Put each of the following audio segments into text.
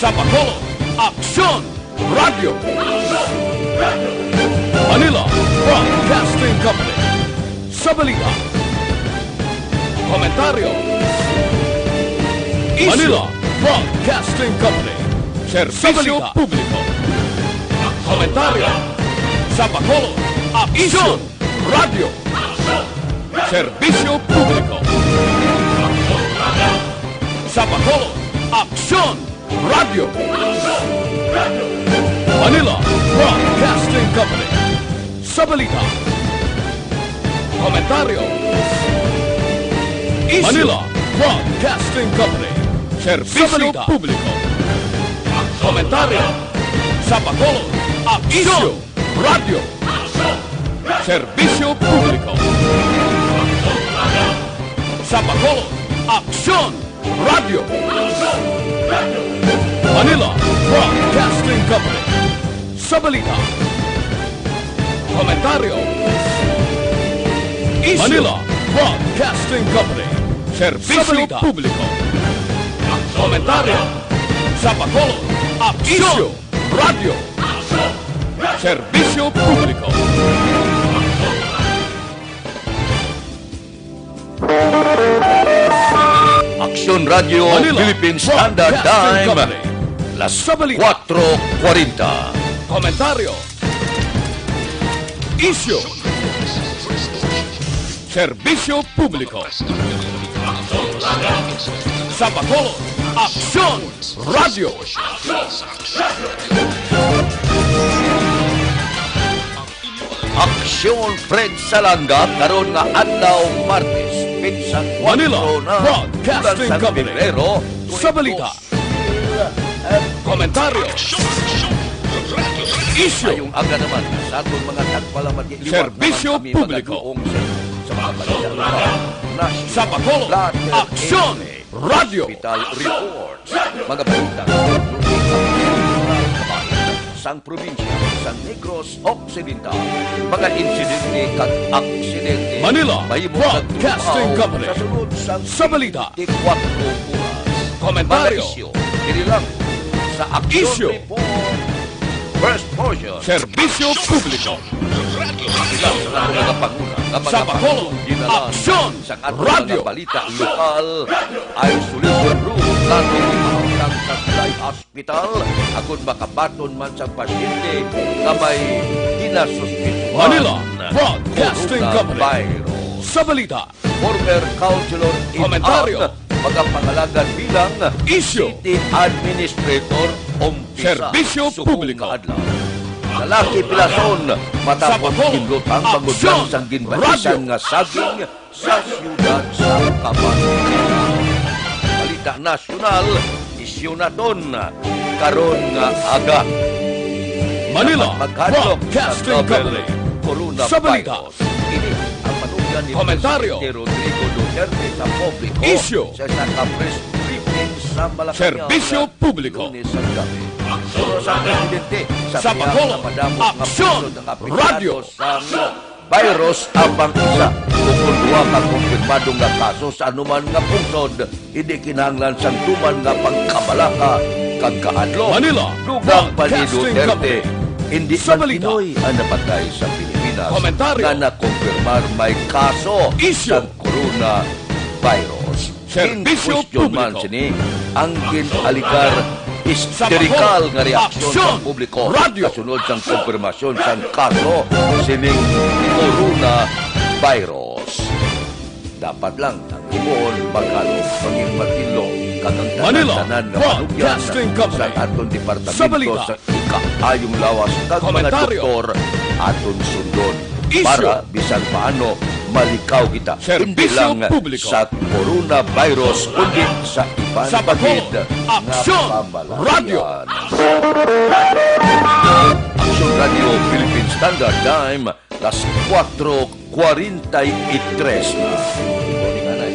Sa Bacolod, Aksyon Radio. Manila Broadcasting Company. Sa balita, komentaryo. Manila Broadcasting Company. Serbisyo Publiko. Komentaryo. Sa Bacolod, Aksyon Radio. Serbisyo Publiko. Sa Bacolod, Aksyon Radio. Manila Broadcasting Company. Sa balita, komentaryo. Manila Broadcasting Company. Serbisyo Publiko. Komentaryo. Sa Bacolod, Aksyon Radio. Serbisyo Publiko. Sa Bacolod, Aksyon Radio. Manila Broadcasting Company. Sa balita, komentaryo. Manila Broadcasting Company. Serbisyo Publiko. Komentaryo. Sa Bacolod, Aksyon Radio. Serbisyo Publiko. Aksyon Radio Manila Philippines Standard Broadcasting Time, Company. las Sa balita, 4:40. komentaryo. Isyu. Serbisyo Publiko. Sa Bacolod, Aksyon Radio. Aksyon Fred Salanga karon nga adlaw Martes, pinsang 4 Manila na Broadcasting bulan San Company. Pebrero, Sa balita, komentaryo. Isyu. Ngayong aga naman sa atong mga tagpalamat Serbisyo Publiko. sa mga balita lokal, national, Sa Bacolod, Latter, Aksyon Radio. Hospital Reports, mga balita sang probinsya, San Negros Occidental, mga insidente kag aksidente Manila mahimong Broadcasting nagtrupaw Company. sa sunod sang Sa balita, 24 oras. komentaryo. Mga isyu, dili lang sa Aksyon Isyu. Report First Portion. Serbisyo Publiko. Ilang sa ato mga panguna nga mga Sa Bacolod, pangulong ginalan Aksyon sa ato Radio. mga balita lokal, isolation room, lalo ipahanggang sa Tulay Hospital, agud makabaton man sa pasyente na may kinasuspituhan Manila Broadcasting Company. coronavirus. Sa balita, Former Councilor Komentaryo. magpangalagan bilang Isyu. City Administrator umpisa Serbisyo sugong Publiko. adlaw. Lalaki Pilason Sa matapos Bacolod, kinlutang Aksyon pangudlan sang ginbatisan Radio. nga saging sa siyudad sa Kabanatuan. Balita nasyonal, isyu naton karon nga aga. Manila Maghadlok Broadcasting sa Company. coronavirus. Sa balita, Ini ang panugyan ni Komentaryo. Presidente Rodrigo Duterte sa publiko Isyu. sa naka-press briefing sa Malacanang. Serbisyo Publiko. Lunes at gabi. Pero sa Presidente, Sa Bacolod, Aksyon Radio. sa virus abang isa. Kung duwa ka kumpirmado nga kaso sa anuman nga pungsod, hindi kinahanglan sa tuman nga pagkabalaka kag kaadlo. Manila Dugang pa ni Broadcasting Duterte, Company. hindi Sa man balita, Pinoy ang napatay sa Pilipinas Komentaryo. na nakumpirmar may kaso Isyu. sa coronavirus. Serbisyo In question man Publiko. sini ang kinaligar Sa hysterical Bacolod, nga reaksyon Aksyon sa publiko Radio. kasunod sang konfirmasyon sang kaso sining coronavirus. Dapat lang ang ibon magkalo panging matinlo kagang Manila tanan nga Broadcasting Company. sa aton Sa departamento balita, sa ikaayong lawas kag mga Komentaryo. doktor aton sundon Isyu. para bisan paano malikaw kita hindi Serbisyo lang Publiko. sa coronavirus kundi sa ibang Sa Bacolod, bagid Aksyon Radio. Aksyon Radio Philippine Standard Time las 4:43 na. Morning, anay.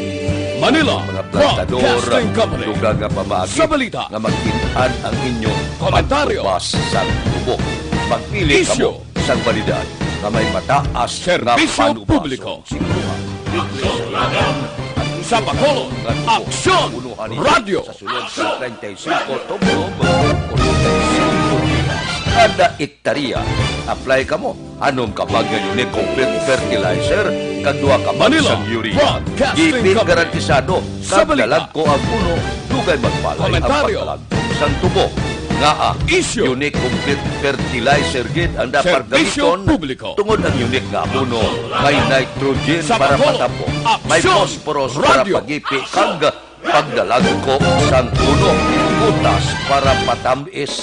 Manila Mga plantador, Broadcasting Company. dugang nga pamagi Sa balita, nga magkitaan ang inyong Komentaryo. pagtubas sa tubo. Magpili Isyu. kamo sa balidad na may mataas nga Serbisyo panubason. Publiko. Siguro, libre sa iyan. Ang Sa Bacolod, Aksyon Radio. Sa sulod sa 35 tublob, 45 días. Kada hektarya, apply ka mo. Anong kabag nga yun complete fertilizer, kadua ka Manila, sa urea. Broadcasting Ipin Company. garantisado, Sa balita. kagdalag ko ang puno, dugay magpalay ang Komentaryo. pagdalag sang tubo. Nga Issue. unique complete fertilizer gid ang dapat Serbisyo gamiton publiko. tungod ang unique nga puno. May nitrogen Sa para Bacolod, patapo, may Aksyon phosphorus Radio. para pagipi kag pagdalag ko sang puno, potas para patamis,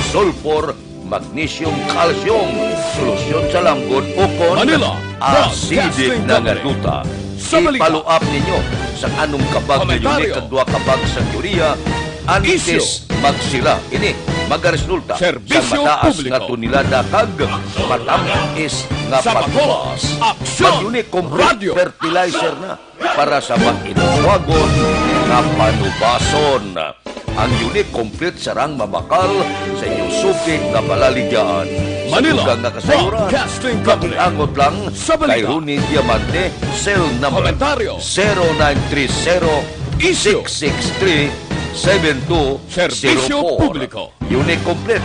sulfur, magnesium, calcium, solusyon sa lambot ukon, Manila, acidic Broadcasting na nga Company. duta. Sa balita. I-follow up ninyo sa anong kabag na Komentaryo. unique kadua kabag sa urea antes magsira. Ini magaresulta sa Serbisyo mataas publiko. nga tunilada kag matamis nga Sa Bacolod, pagbuas. Aksyon Mag-unique complete Radio. fertilizer na para sa mag-inuswagon nga panubason. Ang unique complete sarang mabakal sa inyong supit nga balaligyaan. Manila, Sa dugang nga kasayuran, Broadcasting Company. pakiangot lang Sa balita. kay Rooney Diamante, cell number Komentaryo. 0930 Issue. 663-7204. Serbisyo publiko. Unique complete.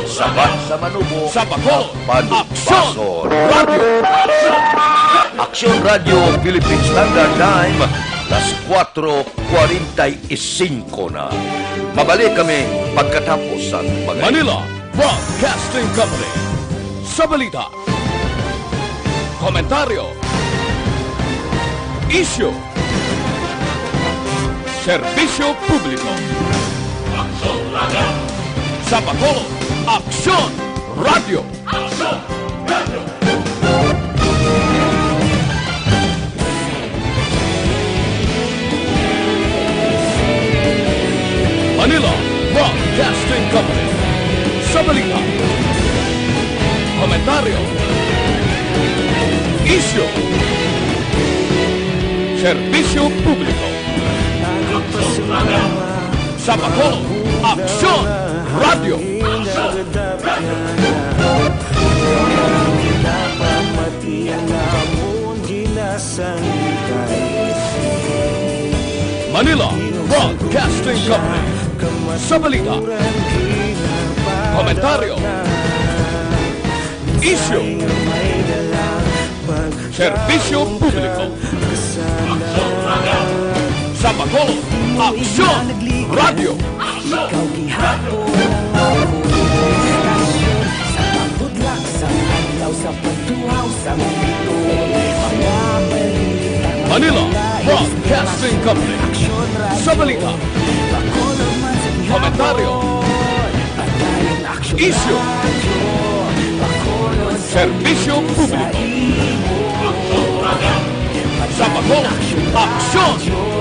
Sabat sa manubo. Sa Bacolod, Aksyon Panubason. Radio. Aksyon Radio Philippine Standard Time, las 4:45 na. Mabalik kami pagkatapos ang bagay. Manila, Broadcasting Company. Sa balita. Komentaryo. Issue. Serbisyo publiko. Sa Bacolod, Aksyon Radio. Manila, Broadcasting Company. Sa balita. Komentaryo. Issue. Serbisyo publiko. Sa Bacolod, Aksyon Radio. Manila, Broadcasting Company. Sa balita. Komentaryo. Issue. Serbisyo publiko. Sa Bacolod, Aksyon Radio. Ikaw gihapon ang ako istasyon sa pagbudlak sa adlaw sa pagtuhaw sa mito mga balita Manila, Broadcasting Company. aksyon radyo Sa balita. Bacolod man sa gihapon Komentaryo. pagdayon aksyon Issue. radyo Bacolod sa Serbisyo publiko. Sa Bacolod, Aksyon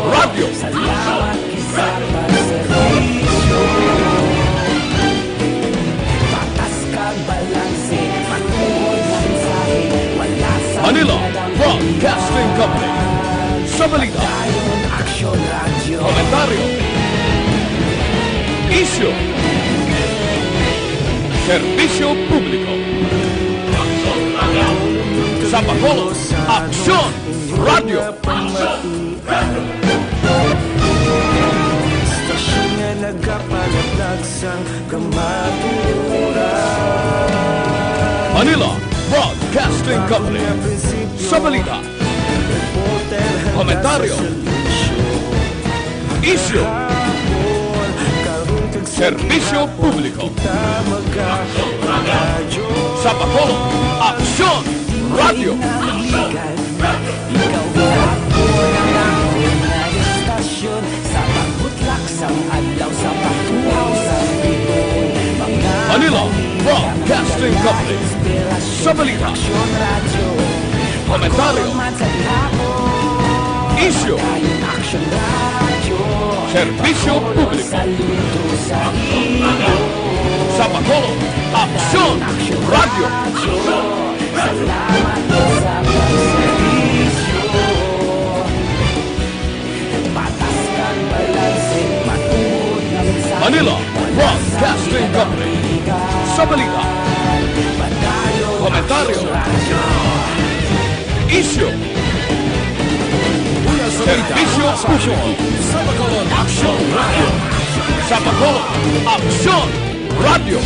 Radio. salamat isa pagservisyo patas kag balanse matuod mensahe wala sa Manila, pinadang Broadcasting Company. Sa balita. Dayon aksyon radyo Komentaryo. Issue. Serbisyo publiko. Sa Bacolod, Aksyon Radio. Stasyon nga nagkapalaglag sang kamaturan Manila, Broadcasting Company. Sa balita. Komentaryo. Issue. Serbisyo publiko. Sa Bacolod, Aksyon Radio. Ikaw gihapon ang ako na istasyon sa pagbutlak sang adlaw sa pagtuhaw sa piton mga Manila, Broadcasting Company. Sa balita. aksyon radyo Komentaryo. man sa gihapon Issue. Dayon aksyon radyo Serbisyo publiko. saludo sa iyo Sa Bacolod, Aksyon Radio. salamat sa pagservisyo patas kang balanse matuod na mensahe Manila, Broadcasting Company. Sa balita. Komentaryo. Issue. Mula sa Servicio Público. Sa Bacolod Action Radio. Sa Bacolod Action Radio.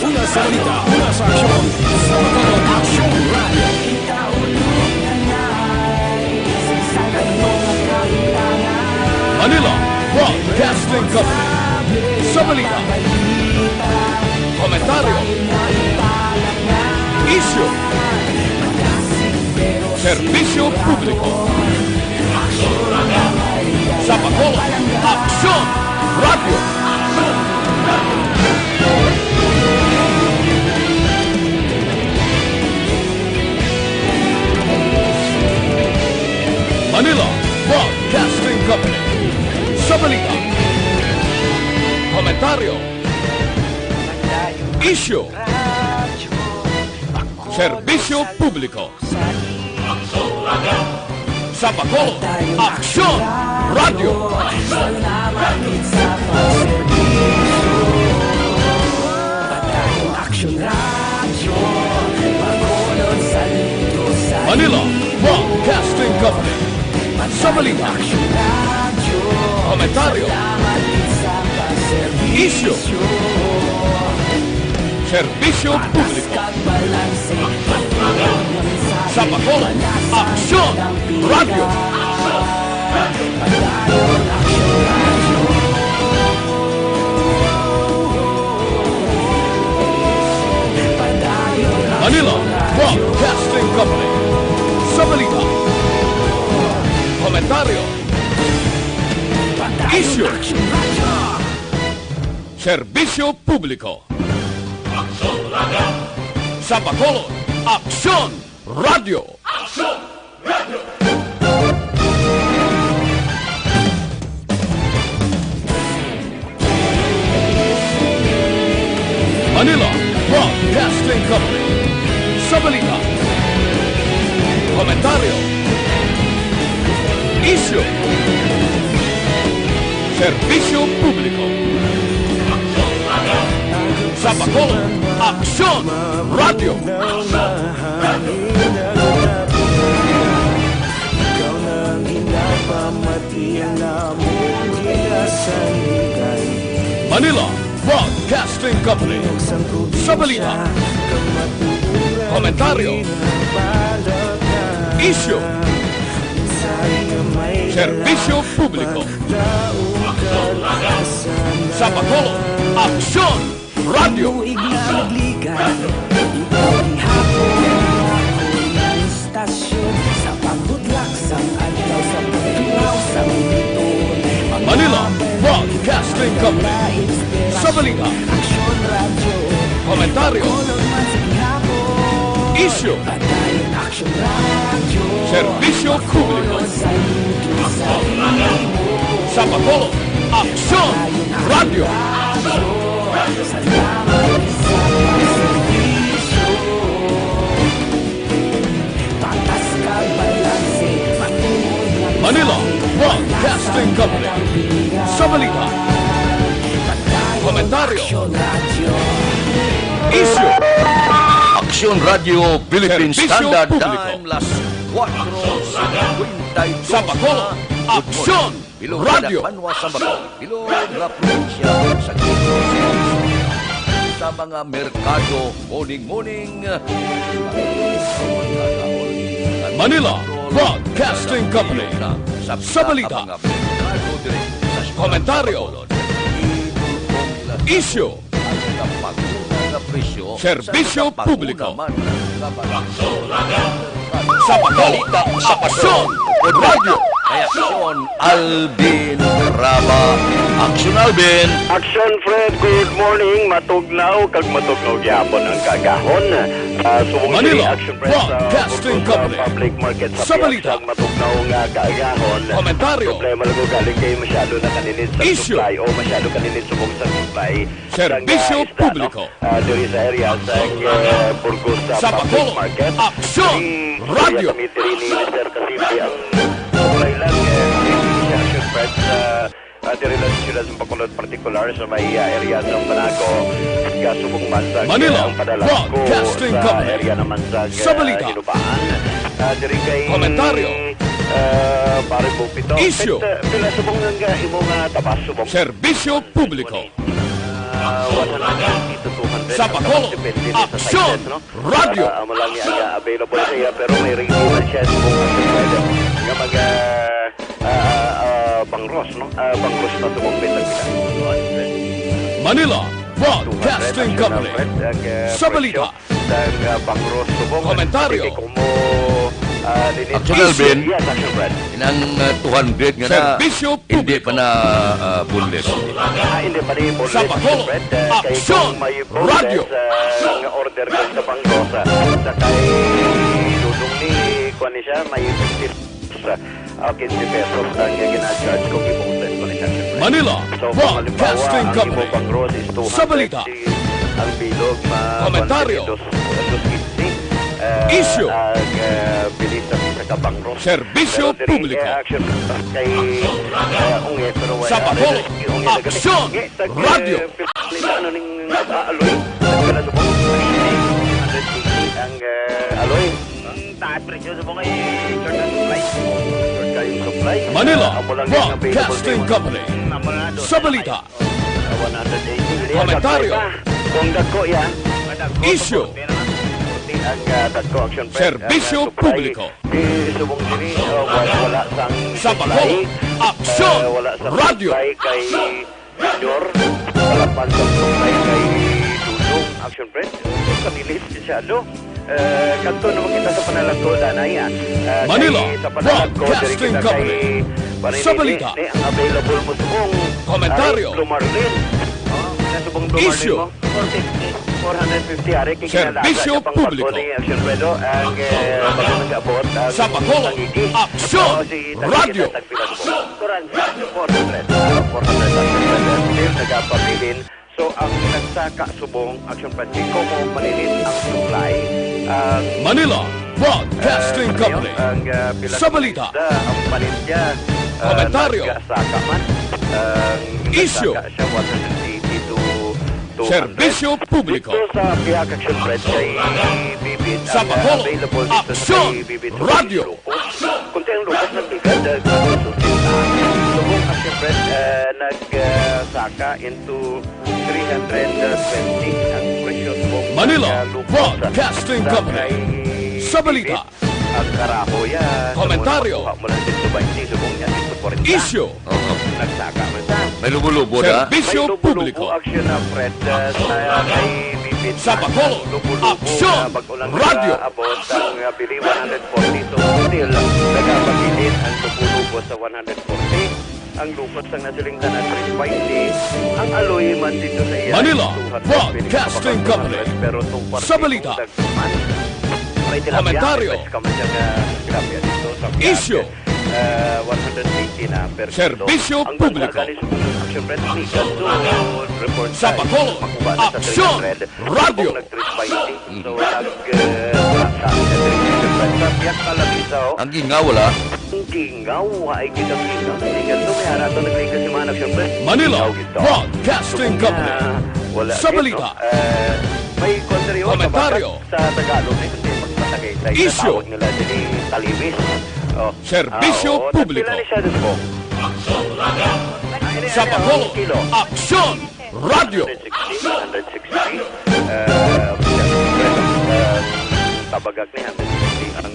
Una sa balita, una sa aksyon. Sa Bacolod Action Radio. Manila Broadcasting Company. Sa balita, komentaryo, issue, serbisyo publiko. Sa Bacolod Action Radio. Manila Broadcasting Company. Sa balita, komentaryo, issue, serbisyo publiko. Sa Bacolod Action Radio. Manila Broadcasting Company. Sa balita, komentaryo, issue, serbisyo publiko. Sa Bacolod Action Radio. Manila Broadcasting Company. Sa balita, komentaryo, issue, serbisyo publiko. Sa Bacolod Action Radio. Manila Broadcasting Company. Sa balita, komentaryo, issue, serbisyo publiko. Sa Bacolod Action Radio. Manila Broadcasting Company. Sa balita, komentaryo, issue, serbisyo publiko. Sa Bacolod Action Radio. Manila Broadcasting Company. Sa balita, komentaryo, issue, serbisyo publiko. Sa Bacolod Action Radio. Manila Broadcasting Company. Sa balita, komentaryo, issue, Action Radio Philippine Serbisyo Standard Publiko. Time, las 4:52. Sa Bacolod Action Bilog Radio. na Panwa sa Bacolod. Bilog na probinsya sa Quezon. Sa mga merkado, morning. Manila Broadcasting Company. Sa balita, komentaryo, issue, serbisyo publiko. Sa Bacolod Action Radio. Action Alvin Raba. Action Alvin. Action Fred, good morning. Matugnaw, kag matugnaw gyapon ang kagahon. Subong Manila Action Press Broadcasting Company. Public Market Sa balita, matugnaw nga kagahon. komentaryo, Problema lang ko galing kayo masyado na kaninit sa issue, supply o masyado kaninit subong sa supply. serbisyo publiko. Diri sa area sa Burgos Sa Public Bacolod Market. Action Radio. Diri ni Mr. Kasipi ang supply lang si Action Press. Diri lang sila sa Bacolod particular sa may area ng Banaco. Kasubong mansag Manila ang padala Broadcasting ko sa Company. area ng mansag Sa balita, Hinubaan. Diri kay komentaryo, pare Bupito. Issue. Pila subong nga imong tabas subong. Serbisyo publiko. 150 to 200. Sa Bacolod, Depende sa Aksyon, sizes, no? Radio. Amo lang niya available siya pero may ready man siya subong pwede. Nga bangros, no? Bangros na subong pila. Manila Broadcasting Company. Sa balita. Bangros subong. Komentaryo. Action Alvin. Yes, Action Brad. Inang 200 nga na Serbisyo hindi publiko. pa na bundes. Hindi pa rin boneless, Sa Bacolod, Fred. Kay Aksyon, kung may Radio. boneless, nga order ko sa Pangrosa. Sa kay Dudong ni kuha ni siya, may 50 15 pesos ang gina-charge kung i-boneless ko ni siya. Fred. Manila So, kung halimbawa, Broadcasting ang Company. imo Pangros is 200. Sa balita. Ang bilog, Komentaryo. 215. Issue. Bilis sa kabangros. Serbisyo Pero diri, publiko. action kay ungit pero wala. Sa Bacolod, Aksyon, Radio. Ano ning aloy? Nagkala subong 180 ang aloy. Taas presyo subong ay short na supply. Short kayo supply. Manila Amo lang yung available Broadcasting sa- Company. Amo na doon. Sa balita. 180. Komentaryo. Kung dagko yan. Issue. Ang dagko action press. Serbisyo publiko. Subong diri wala sang Sa Bacolod, Aksyon, wala sang Radio. supply kay Junior. Wala pa sang supply kay Dudong action press. Kanilis siya do. Kanto naman kita sa panalagko danay Manila sa panalagko Broadcasting Company. Sa balita. Ang available mo subong Komentaryo. Lumarlin. Subong Issue. Lumarlin mo 450 ari kay Serbisyo publiko. action redo ang bago nag-abot ang Sa Bacolod, Tangigi. Aksyon, Radio. 400 still nagapabilin. So ang nagsaka subong action press ko mo manilit ang supply ang Manila Broadcasting Company. Sa balita. Ang palit niya. Komentaryo. Nagsaka man. Issue. Nagsaka siya 180 to 200. Serbisyo publiko. Dito sa Piak Action Press kay Bibit. Sa ang Bacolod, available dito sa Aksyon, kay Bibit. Radio. Kunti ang lukas ng tigad. Subong Action Press nagsaka into 320 ang presyo subong Manila lukas Broadcasting sa Company. kay Sa balita. Bibit. Ang karaho yan. Komentaryo. Makuha mo lang dito 20 subong niya dito 40. Issue. Oo. Nagsaka mo siya. May lubo-lubo na. Serbisyo May publiko. lubo-lubo action na Fred sa kay Bibit. Sa Bacolod, Lubo-lubo Aksyon, na pag-ulang Radio. Abot ang bili 140 so still nagapabilin ang lubo-lubo sa 140. Ang lupot sang nasiling tanan 350. Ang aloy man dito sa iya. Manila 200, Broadcasting Company. Pero 240 Sa balita. May tilapia. Komentaryo. May kaman siya na tilapia dito sa Issue. 180 na per kilo. Serbisyo Ang publiko. pagkarga ni Action Press ni Ganto report Sa Bacolod, makuha na sa Aksyon, 300. Radio. Kung nag-320. So sa piyak kalabisaw. Ang gingaw wala. Ang gingaw ay kita-kita. Hindi ganto may harato naglikas si mga Action Press. Manila Gingaw gito. Broadcasting So, Company. wala Sa gito. balita. May kontryo Komentaryo. sa Tagalog eh, kundi magpatagay sa Issue. tawag nila din talibis. Oh. Serbisyo publiko. Nagpila ni siya dito po. Sa Bacolod, Kilo. Aksyon, Radio. 160. Tabagag ni 160 ang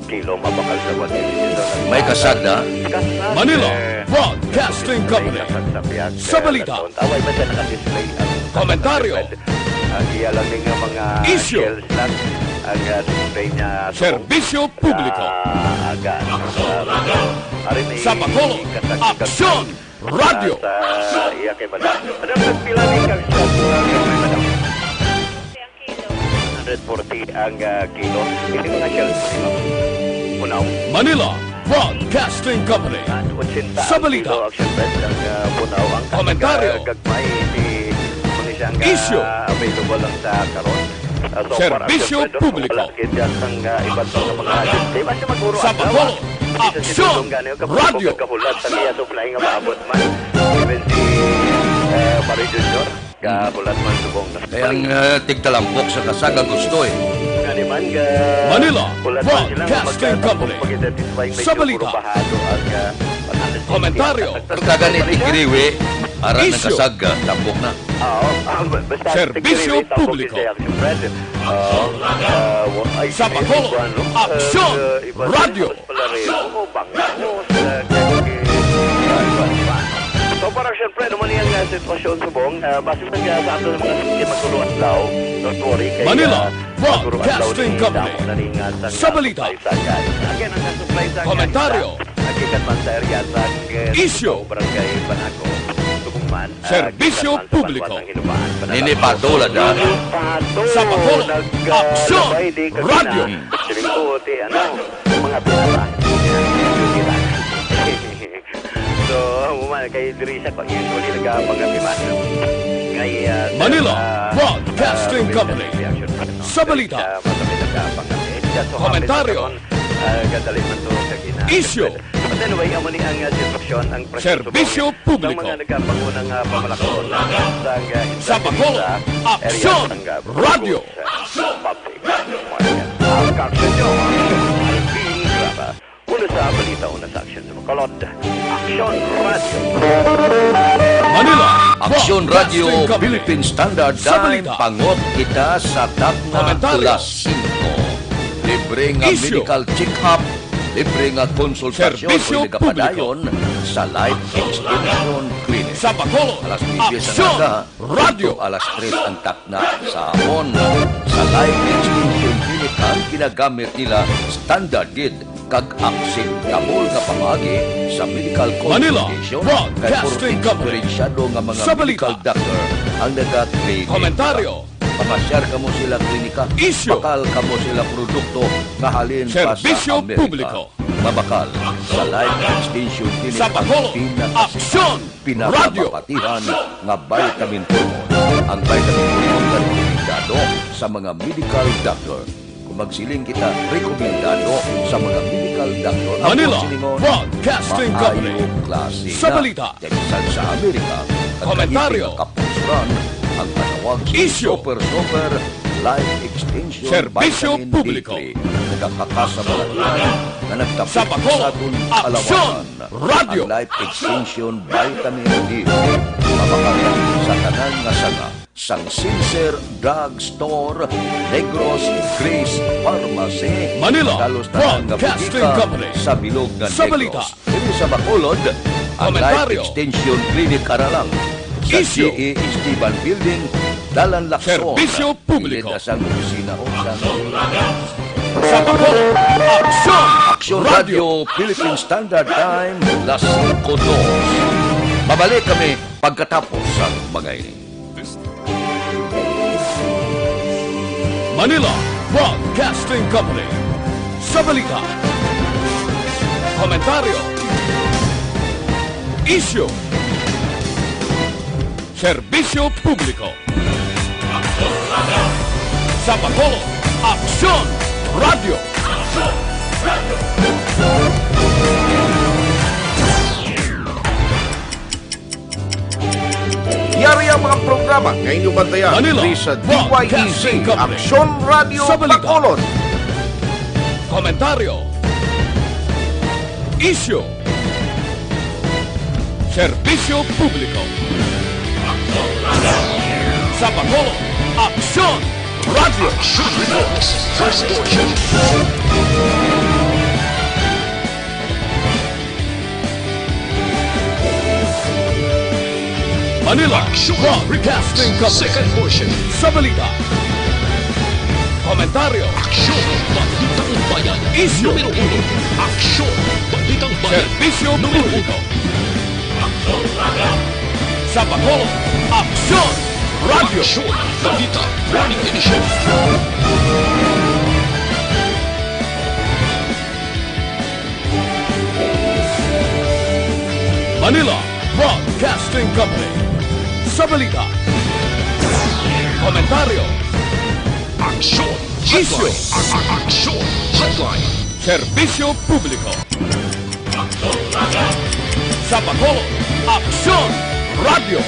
kilo mabakal sa 160. May kasag na. Kasag, Manila Broadcasting Company. kasag sa piyak, Sa balita. Away ba siya naka-display? Komentaryo. Ang iya lang din nga mga Issue. shells lang. Ang display niya. Serbisyo publiko. Aga. Sa Bacolod, Aksyon, Radio. Sa iya kay Madam. Madam, nagpila ni kang sa kay Madam. 140 ang kilo. Hindi mga shells ni Ma'am. Punaw. Manila Broadcasting Company. 80 Sa balita. ang kilo action press ang punaw. Ang Komentaryo. gagmay ni Punisang Issue. available lang sa karon. So Serbisyo far, action publiko. wala kaya dyan ang iba't mga mga di ba siya maguro Sa Bacolod, Aksyon, Radio. Kahulat sa niya supply nga maabot man. Even si Pare Junior kahulat man subong na Kaya ang tigtalampok sa kasaga gusto eh. nga di ba man Manila ulat man silang Broadcasting Company. pag-identify medyo Sa balita. puro bahado ang Komentaryo. Kaganit ni Kiriwi, aran ng Issue. kasag, tambok na. basta Serbisyo security, tapos publiko. isa Action Fred. Ay, Sa Bacolod, iba, no? Aksyon, Iba, radyo. mas pala rin. Oo, bangos, iba. So parang syempre, naman yung sitwasyon subong, base man sa ato ng mga sige magturuan daw, don't worry, kaya Manila magturuan daw Broadcasting ni Company. Damo na rin nga Sa balita. Again, ang supply sa Komentaryo. Nagikan man sa area sa Issue. Barangay Banaco, Tugungman. Serbisyo publiko. Ninipatola na. Sa Bacolod, Aksyon, radyo. Silimputi, mga pinata. So, kay Dirisa ko, usually nagpagapiman. Manila Broadcasting Company. Sa balita. Komentaryo. Gadalin man to sa gina. Issue. But anyway, amo ni ang sitwasyon, ang Serbisyo publiko. ng mga nagpapangunang pamalakon Sa Bacolod, Aksyon, radyo. Public market. Ang kaksyon nyo, Alvin Graba. Una sa balita, una sa aksyon sa Bacolod. Aksyon Radio. Manila Aksyon Radio Broadcasting Company. Philippine Standard Sa Time. balita. Pangot kita sa Tacna Komentaryo. Class 5. Libre nga Issue. medical check-up. Libre nga konsultasyon Serbisyo o nagapadayon sa Life Extension Clinic. Sa Bacolod, Alas 9 sa Aksyon, naga, radyo. hangtod alas 3 ang takna sa hapon. Sa Life Extension Clinic ang ginagamit nila standard gid kag acceptable nga pamagi sa medical Manila consultation Broadcasting Company. diferensyado nga mga Sa balita. medical doctor ang nag-training. Komentaryo. Pamasyar kamo sila klinika, Issue. bakal kamo sila produkto nga halin pa Serbisyo sa Amerika. publiko. Mabakal sa Life Extension Clinic Sa Bacolod, Aksyon, radyo. pinakapapatihan nga vitamin hormone. Ang vitamin hormone na rekomendado sa mga medical doctor. Kung magsiling kita, rekomendado sa mga medical doctor. Ang Manila silingon, Broadcasting Company. maayong klase Sa na. balita. Dagsan sa Amerika. at Komentaryo. kahit kapusuran ang panawag sa Issue. Super Life Extension Serbisyo Vitamin publiko. D3 nagkakasabalatan na nagtapos Sa Bacolod, sa atong Aksyon, kalawakan. radyo. Ang Life Extension Vitamin D3 mabakala sa tanan nga sanga sang Sincere Drug Store, Negros Grace Pharmacy, Manila Talos tanan nga Broadcasting butika Company. sa bilog nga Sa balita. Negros. Dito sa Bacolod, ang Life Komentaryo. Extension Clinic Karalang sa Issue. GE Esteban Building, Dalan Lacson. Serbisyo publiko. Ilid na sang opisina o sang Sa Bacolod, Aksyon, Aksyon Radio Philippine Standard Time, las 5:02. Babalik kami pagkatapos sa mga ini. Manila Broadcasting Company. Sa balita. Komentaryo. Issue. Serbisyo publiko. Sa Bacolod, Aksyon, radyo. Yari ang mga programa na inyong bantayan Manila diri sa Broadcasting DYEZ Company. Aksyon Radio Sa balita. Bacolod. Komentaryo. Issue. Serbisyo publiko. Sa Bacolod, Aksyon, radyo. Manila Broadcasting Company. Second portion. Sa balita. Komentaryo. Aksyon, Balitang Bayan. Issue. Numero 1. Aksyon, Balitang Bayan. Serbisyo Numero publiko. Sa Bacolod, Aksyon, radyo. Aksyon, Balita, Morning Edition. Manila Broadcasting Company. Sa balita. Komentaryo. Aksyon, Issue. Hotline. Aksyon, Hotline. Serbisyo publiko. Sa Bacolod, Aksyon, radyo.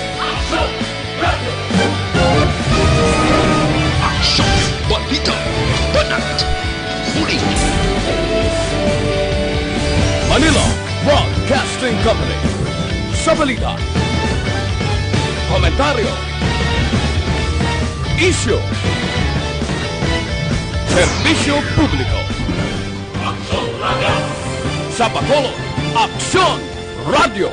Aksyon, Balita, Banat. Sabalita. Komentaryo. Isyu. Serbisyo publiko. Sa Bacolod, Aksyon Radio.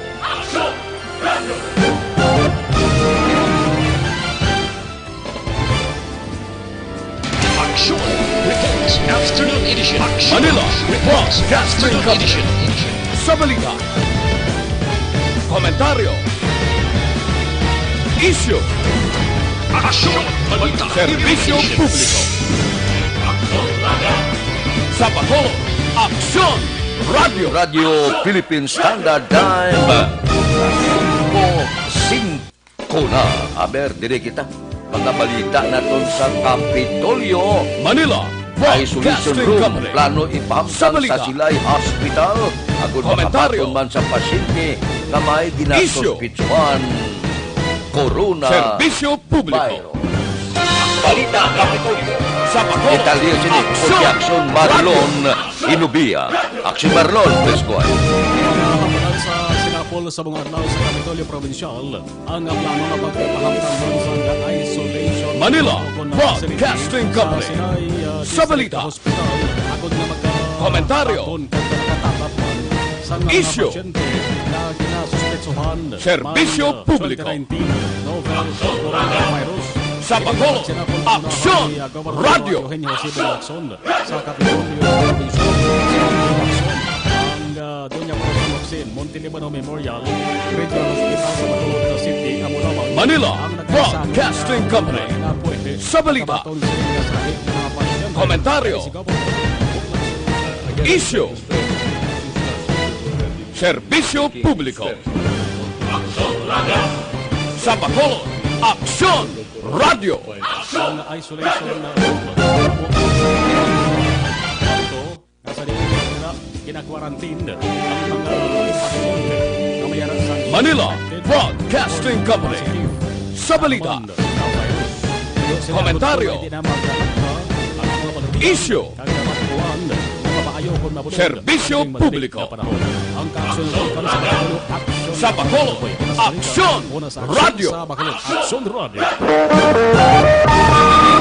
Action reports afternoon edition. Action Manila reports Broadcasting afternoon Company. edition. Sa balita. Komentaryo. Isyu. Action balita. Serbisyo publiko. Sa Bacolod, Aksyon Radio. Radio Philippine Standard Time. 5 na. Aber, dire kita. Mga balita naton sa Kapitolyo. Manila Isolation Broadcasting room, Company. plano Sa ipahamtang balita. sa Silay Hospital. Agud Komentaryo. makabaton man sa pasyente na may Isyu. ginasuspitsuhan corona Serbisyo publiko. virus. Balita Kapitolyo. Sa Bacolod, Italya sini, Puti Action Marlon Inubia. Action Marlon, please go ahead. Nakahapalan sa sinapol sa mga adlaw sa Kapitolyo Provincial ang plano na pagpapahamtang sa isolation Manila o na Broadcasting facility Company. sa Sinay Sa balita. Hospital agod na Komentaryo. sa mga Isyu. pasyente na ginasuspetsuhan Serbisyo may, publiko. 2019 novel coronavirus. Sa Bacolod, Aksyon Radio. Eugenio Jose Lacson sa Kapitolyo Provincial. Ang Doña Corazon Locsin, Montelibano Memorial Regional Hospital sa Bacolod City, Amulawan. Manila Ang nagkasang Broadcasting Company. na pwede Sa balita. kabaton sa mga sahig ng mga pasyente. Komentaryo. Sigaw po. Isyu. Serbisyo publiko. Sa Bacolod, Aksyon Radio. Ang isolation na nasa diin nila kinakwarantine ang mga pasyente na may arasan Manila Broadcasting Company. Sa balita. Komentaryo. Isyu. Serbisyo publiko. Ang kaaksyon ng Bacolod, Sa Bacolod, Aksyon Radio. Sa Bacolod, Aksyon Radio.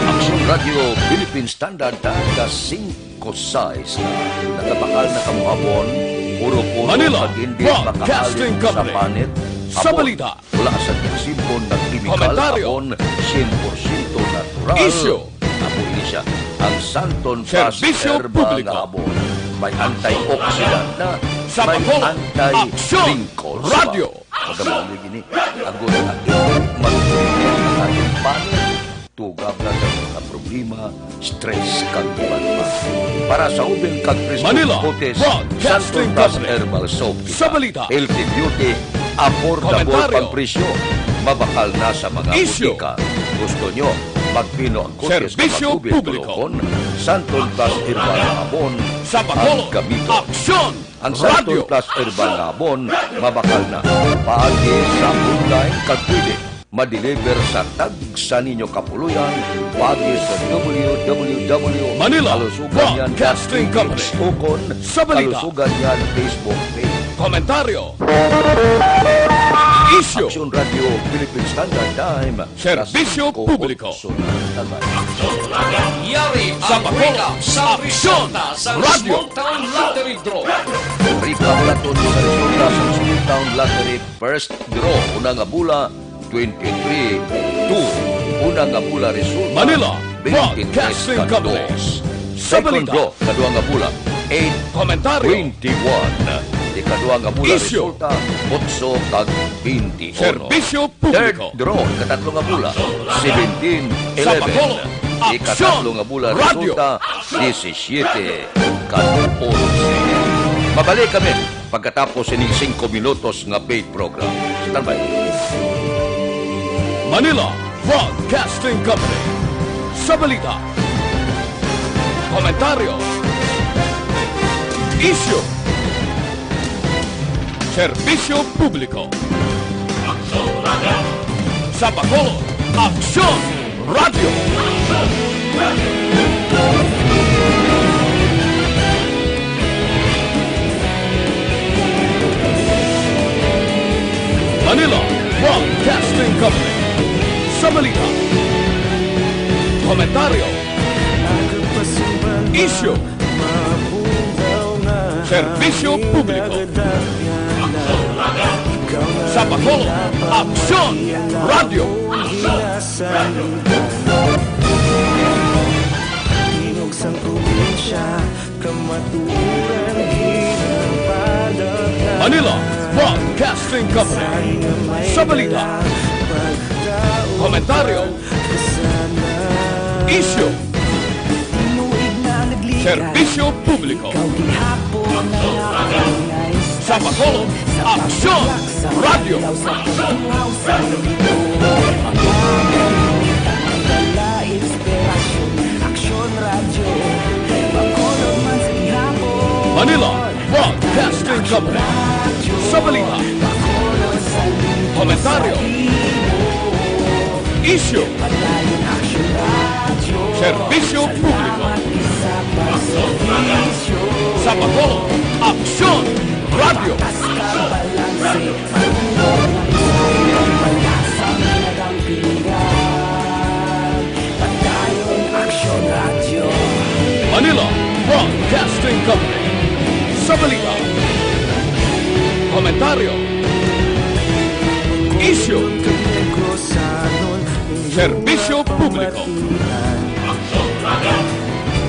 Action Radio Philippine Standard Time ka 5-6 na nakabakal na kamuhabon. Puro-puro Manila hindi Broadcasting makaalin sa Company. panit. Sa Hapon, balita. Wala sa tigsipon na chemical. Komentaryo. Hapon, 100% natural. Isyu. Amo ini siya. Ang Santon Plus Serbisyo Herbal publiko. na hapon. May antioxidant na. Sa may Bacolod, Aksyon anti-wrinkles Radio. Magamali gini. Agod ang mag-wrinkles ang ating panit. Tugab na sa mga problema, stress kag iban pa. Para sa ubing kag Cristo Manila Potes, Broadcasting Santon Plus Company. Herbal Soap. Sa balita. Healthy Beauty, affordable Komentaryo. pang presyo. Mabakal na sa mga Isyu. butika. Gusto nyo, magpino ang kutis Serbisyo publiko. Santon Plus Herbal na Habon. Sa ang Bacolod, gamiton. Aksyon Ang Santon Radio. Plus Herbal na Habon, mabakal na. Paagi sa online kag pwede. Ma-deliver sa tag sa ninyo kapuluyan. Paagi sa Manila www. Broadcasting Company. Ukon, Sa balita. Kalusugan yan Facebook page. Komentaryo. Isyu. Action Radio Philippine Standard Time. Serbisyo publiko. Yari Sa ang Bacolod, wika sa Aksyon resulta sa Radio. Small Town Lottery Draw. Recap naton sa resulta sa Small Town Lottery First Draw. Una nga bula, 23-2. Una nga bula resulta, Manila 23 Broadcasting Company. Sa Second balita. draw, kadua nga bula, 8-21. Komentaryo. Ikadua nga bula Isyu. resulta, 8 kag 21. Serbisyo Third publiko. draw, ikatatlo nga bula, 17-11. Sa Bacolod, Ikatatlo nga bula Radio. resulta, 17 kag 11. Mabalik kami pagkatapos ining 5 minutos nga paid program. Standby. Manila Broadcasting Company. Sa balita. Komentaryo. Isyu. Serbisyo publiko. Sa Bacolod, Aksyon Radio. Manila Broadcasting Company. Sa balita, komentaryo, isyu, serbisyo publiko, sa Bacolod, aksyon, radyo, Sang probinsya, kamaturan, ginapadagdag. Manila Broadcasting Company. Sa balita, komentaryo, isyu, serbisyo publiko, sa Bacolod, aksyon, radyo, Manila Broadcasting Company. Sa balita, komentaryo, isyu, serbisyo publiko, sa Bacolod, aksyon, radyo, Manila Broadcasting Company. Sa balita, komentaryo, isyu, serbisyo publiko,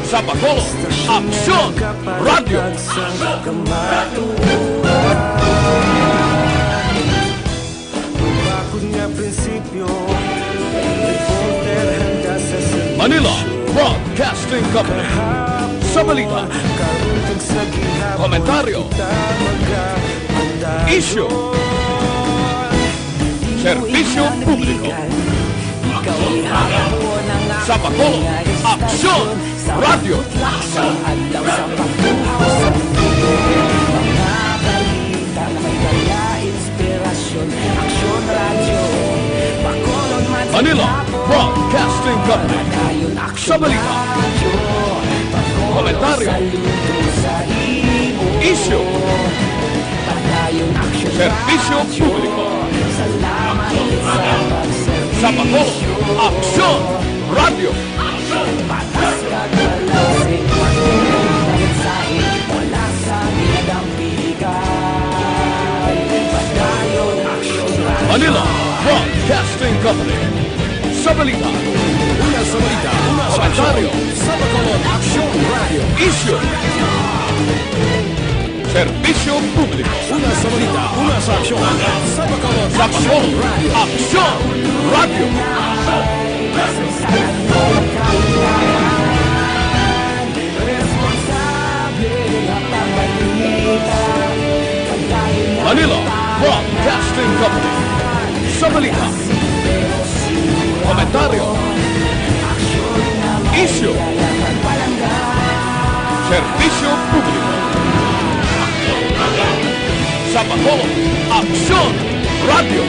sa Bacolod, aksyon, radyo, Manila Broadcasting Company. Sa balita, komentaryo, isyu, serbisyo publiko, sa Bacolod, aksyon, radyo, Manila Broadcasting Company. Sa balita, komentaryo, isyu, serbisyo publiko, sa Bacolod, aksyon, radyo, Manila Broadcasting Company. Sa balita, una sa balita, komentaryo, sa Bacolod, aksyon, radyo, isyu, serbisyo publiko, una sa balita, una sa aksyon, sa Bacolod, aksyon, radyo, Manila Broadcasting Company. Sa balita, komentaryo, isyu, serbisyo publiko, sa Bacolod, aksyon, radyo,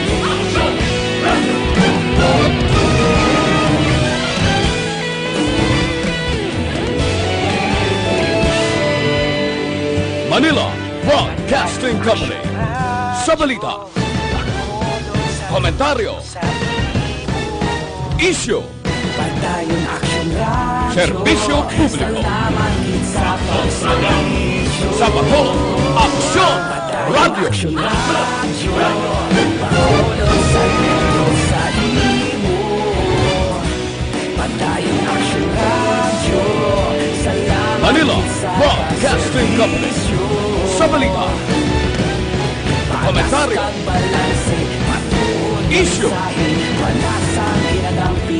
Manila Broadcasting Company. Sa balita, komentaryo, isyu, serbisyo publiko, sa Bacolod, aksyon, radyo, Manila Broadcasting Company. Sa balita, komentaryo, isyu,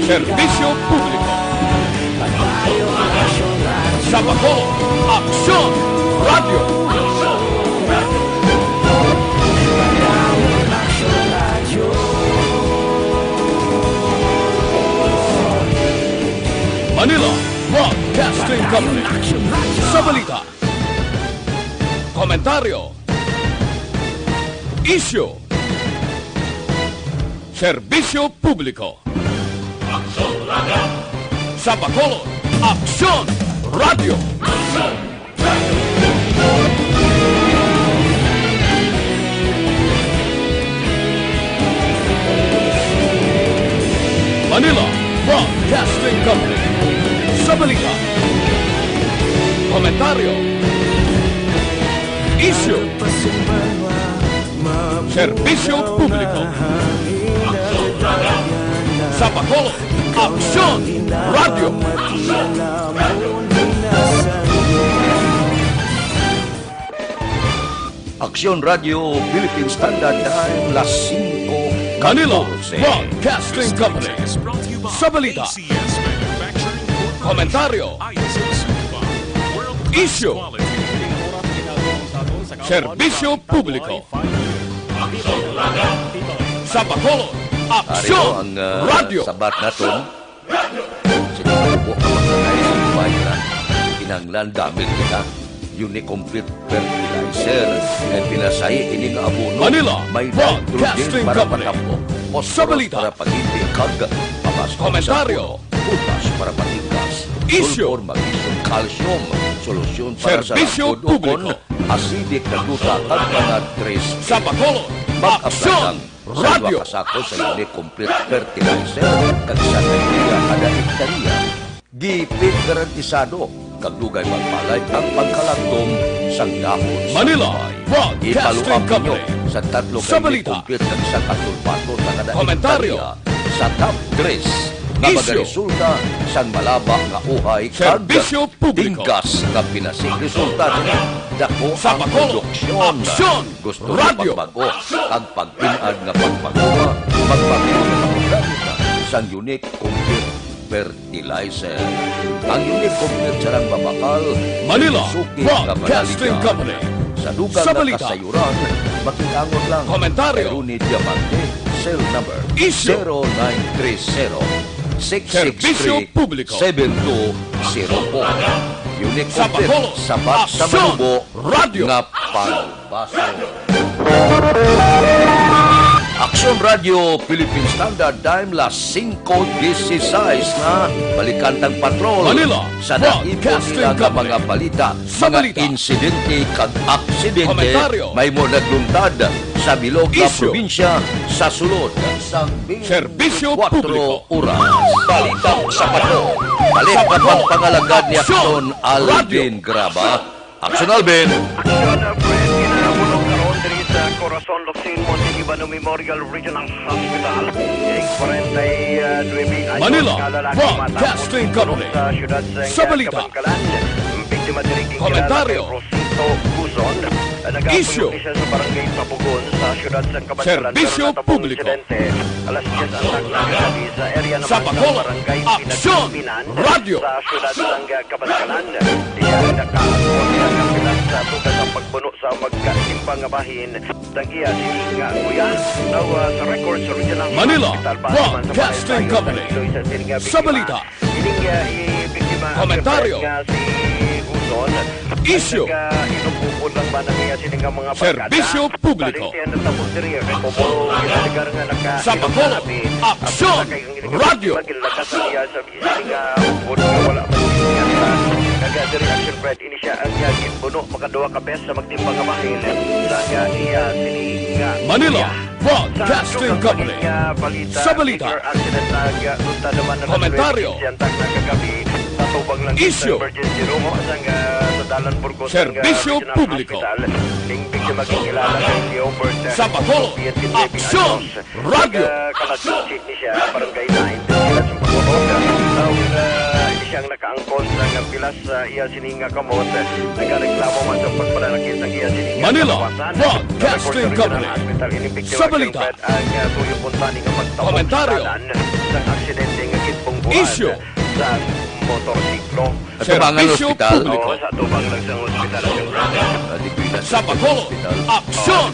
serbisyo publiko, sa Bacolod, aksyon, radyo, Manila Broadcasting Company. Sa balita, komentaryo, isyu, serbisyo publiko, sa Bacolod, aksyon, radyo, Manila Broadcasting Company. Sa balita, komentaryo, issue, serbisyo publiko, sa Bacolod, aksyon, radyo. Aksyon Radio Philippine Standard Time, las 5. Manila Broadcasting Company. Sa balita, komentaryo, issue, serbisyo publiko, sa Bacolod, aksyon, radyo. Sabat naton. Sinipo ka magkanay sa bayan. Pinanglan damit kita. Unique Complete Fertilizer. At pinasay ini nga abono. Manila May Broadcasting nitrogen para Company. patampo. Sa Phosphorus balita. para pag-ibig. Kag papasto Komentaryo. sa puno. Potas para patigas. Issue. Sulfur, magnesium, calcium. Solusyon para sa Serbisyo lakod ukon. publiko. Acidic na duta at mga trace. Sa Bacolod, aksyon, radyo. Sa kasako sa Unique Complete Fertilizer, kag sa kaya kada hektarya. Gipit garantisado, kag dugay magpalay ang pagkalagdom sang dahon sa Manila bahay. Broadcasting Ipaluap ninyo Company. sa tatlo Sa kay balita. complete kag sa katulpato sa kada Komentaryo. hektarya sa top 3 nga Issue. magaresulta sang malaba nga uhay kag Serbisyo publiko. tinggas nga pinasig resulta nila dako Sa ang Bacolod, produksyon. aksyon, Gusto radyo. magbago ang pagpinad nga pagpaguma, magbago na paggamita sang Unique Complete Fertilizer. Ang Unique Complete sarang babakal, Manila suki Broadcasting nga Company. sa dugang Sa nga balita. kasayuran, makikangon lang. Komentaryo. Eruni Diamante, cell number Issue. 0930 Serbisyo publiko. 7204. Unique Sa Complete, Bacolod, sabat sa aksyon, manubo, radyo. nga palbaso. Aksyon Radio Philippine Standard Time, las 5:16 na balikan tang patrol Manila sa naipon Broadcasting nila nga Company. mga balita, Sa mga balita. insidente kag aksidente, Komentaryo. may mo nagluntad sa bilog nga Issue. probinsya sa sulod sang Serbisyo 24 publiko. oras. Balita sa patrol. Balik Sa ka patrol. pang pangalagad ni Aksyon. Aksyon Alvin Graba. Aksyon Alvin. Aksyon na Fred, kinahulog karon diri sa Corazon Locsin, Montelibano Memorial Regional Hospital. Ining 49 anyos Manila nga lalaki Broadcasting matapos Company. sa syudad Sa balita. Kabangkalan. Ang biktima diri kilala Komentaryo. kay Rosito Guzon. Issue. Nagapuyog siya sa barangay Tabugon sa syudad sa Kabangkalan. Serbisyo Pero natapong publiko. insidente, alas 10 ang nagkagabi sa area naman Sa ng Bacolod, barangay aksyon, Pinagpinan radyo. sa syudad ng Kabangkalan. Diya nakaakot sa kapilas sa tugas ang pagbuno sa magkatimbang nga bahin. Tag-iya sininga kuya sa records sa regional Manila hospital Broadcasting Company. Sa balita. biktima Komentaryo. nga si Guzon. Issue. Inupupod lang ba na niya sininga mga Serbisyo publiko. Baliktyan na tapos diri kay Popolo ginaligar nga naka Sa Bacolod, aksyon, radyo. Lakas niya sa sininga upod nga wala man sininga kaga diri action Fred ini siya ang yagin buno makaduwa ka bes sa magtimbang nga bahin sa nga iya sininga Manila Broadcasting Company. Sa balita. Komentaryo. Issue. Emergency room sa dalan Burgos. Serbisyo publiko. Ning biktima kilala kay Leobert. Sa Bacolod, aksyon, radyo. Kalagsit ni siya barangay 9 sila sa Bacolod. Hindi siyang nakaangkon sa nga pilas sa iya sininga kamot. Nagreklamo man sa pagpananakit ng iya sininga. Manila kawasan. Broadcasting Sa Company. hospital, ini biktima Sa balita. ang tuyo punta ni nga magtawag Komentaryo. sa dalan sa aksidente nga kitpong buwan Issue. sa motorsiklo. Sa Bangal Serbisyo Hospital. publiko. Oo, sa tubang lang sa hospital ang Sa Bacolod, aksyon,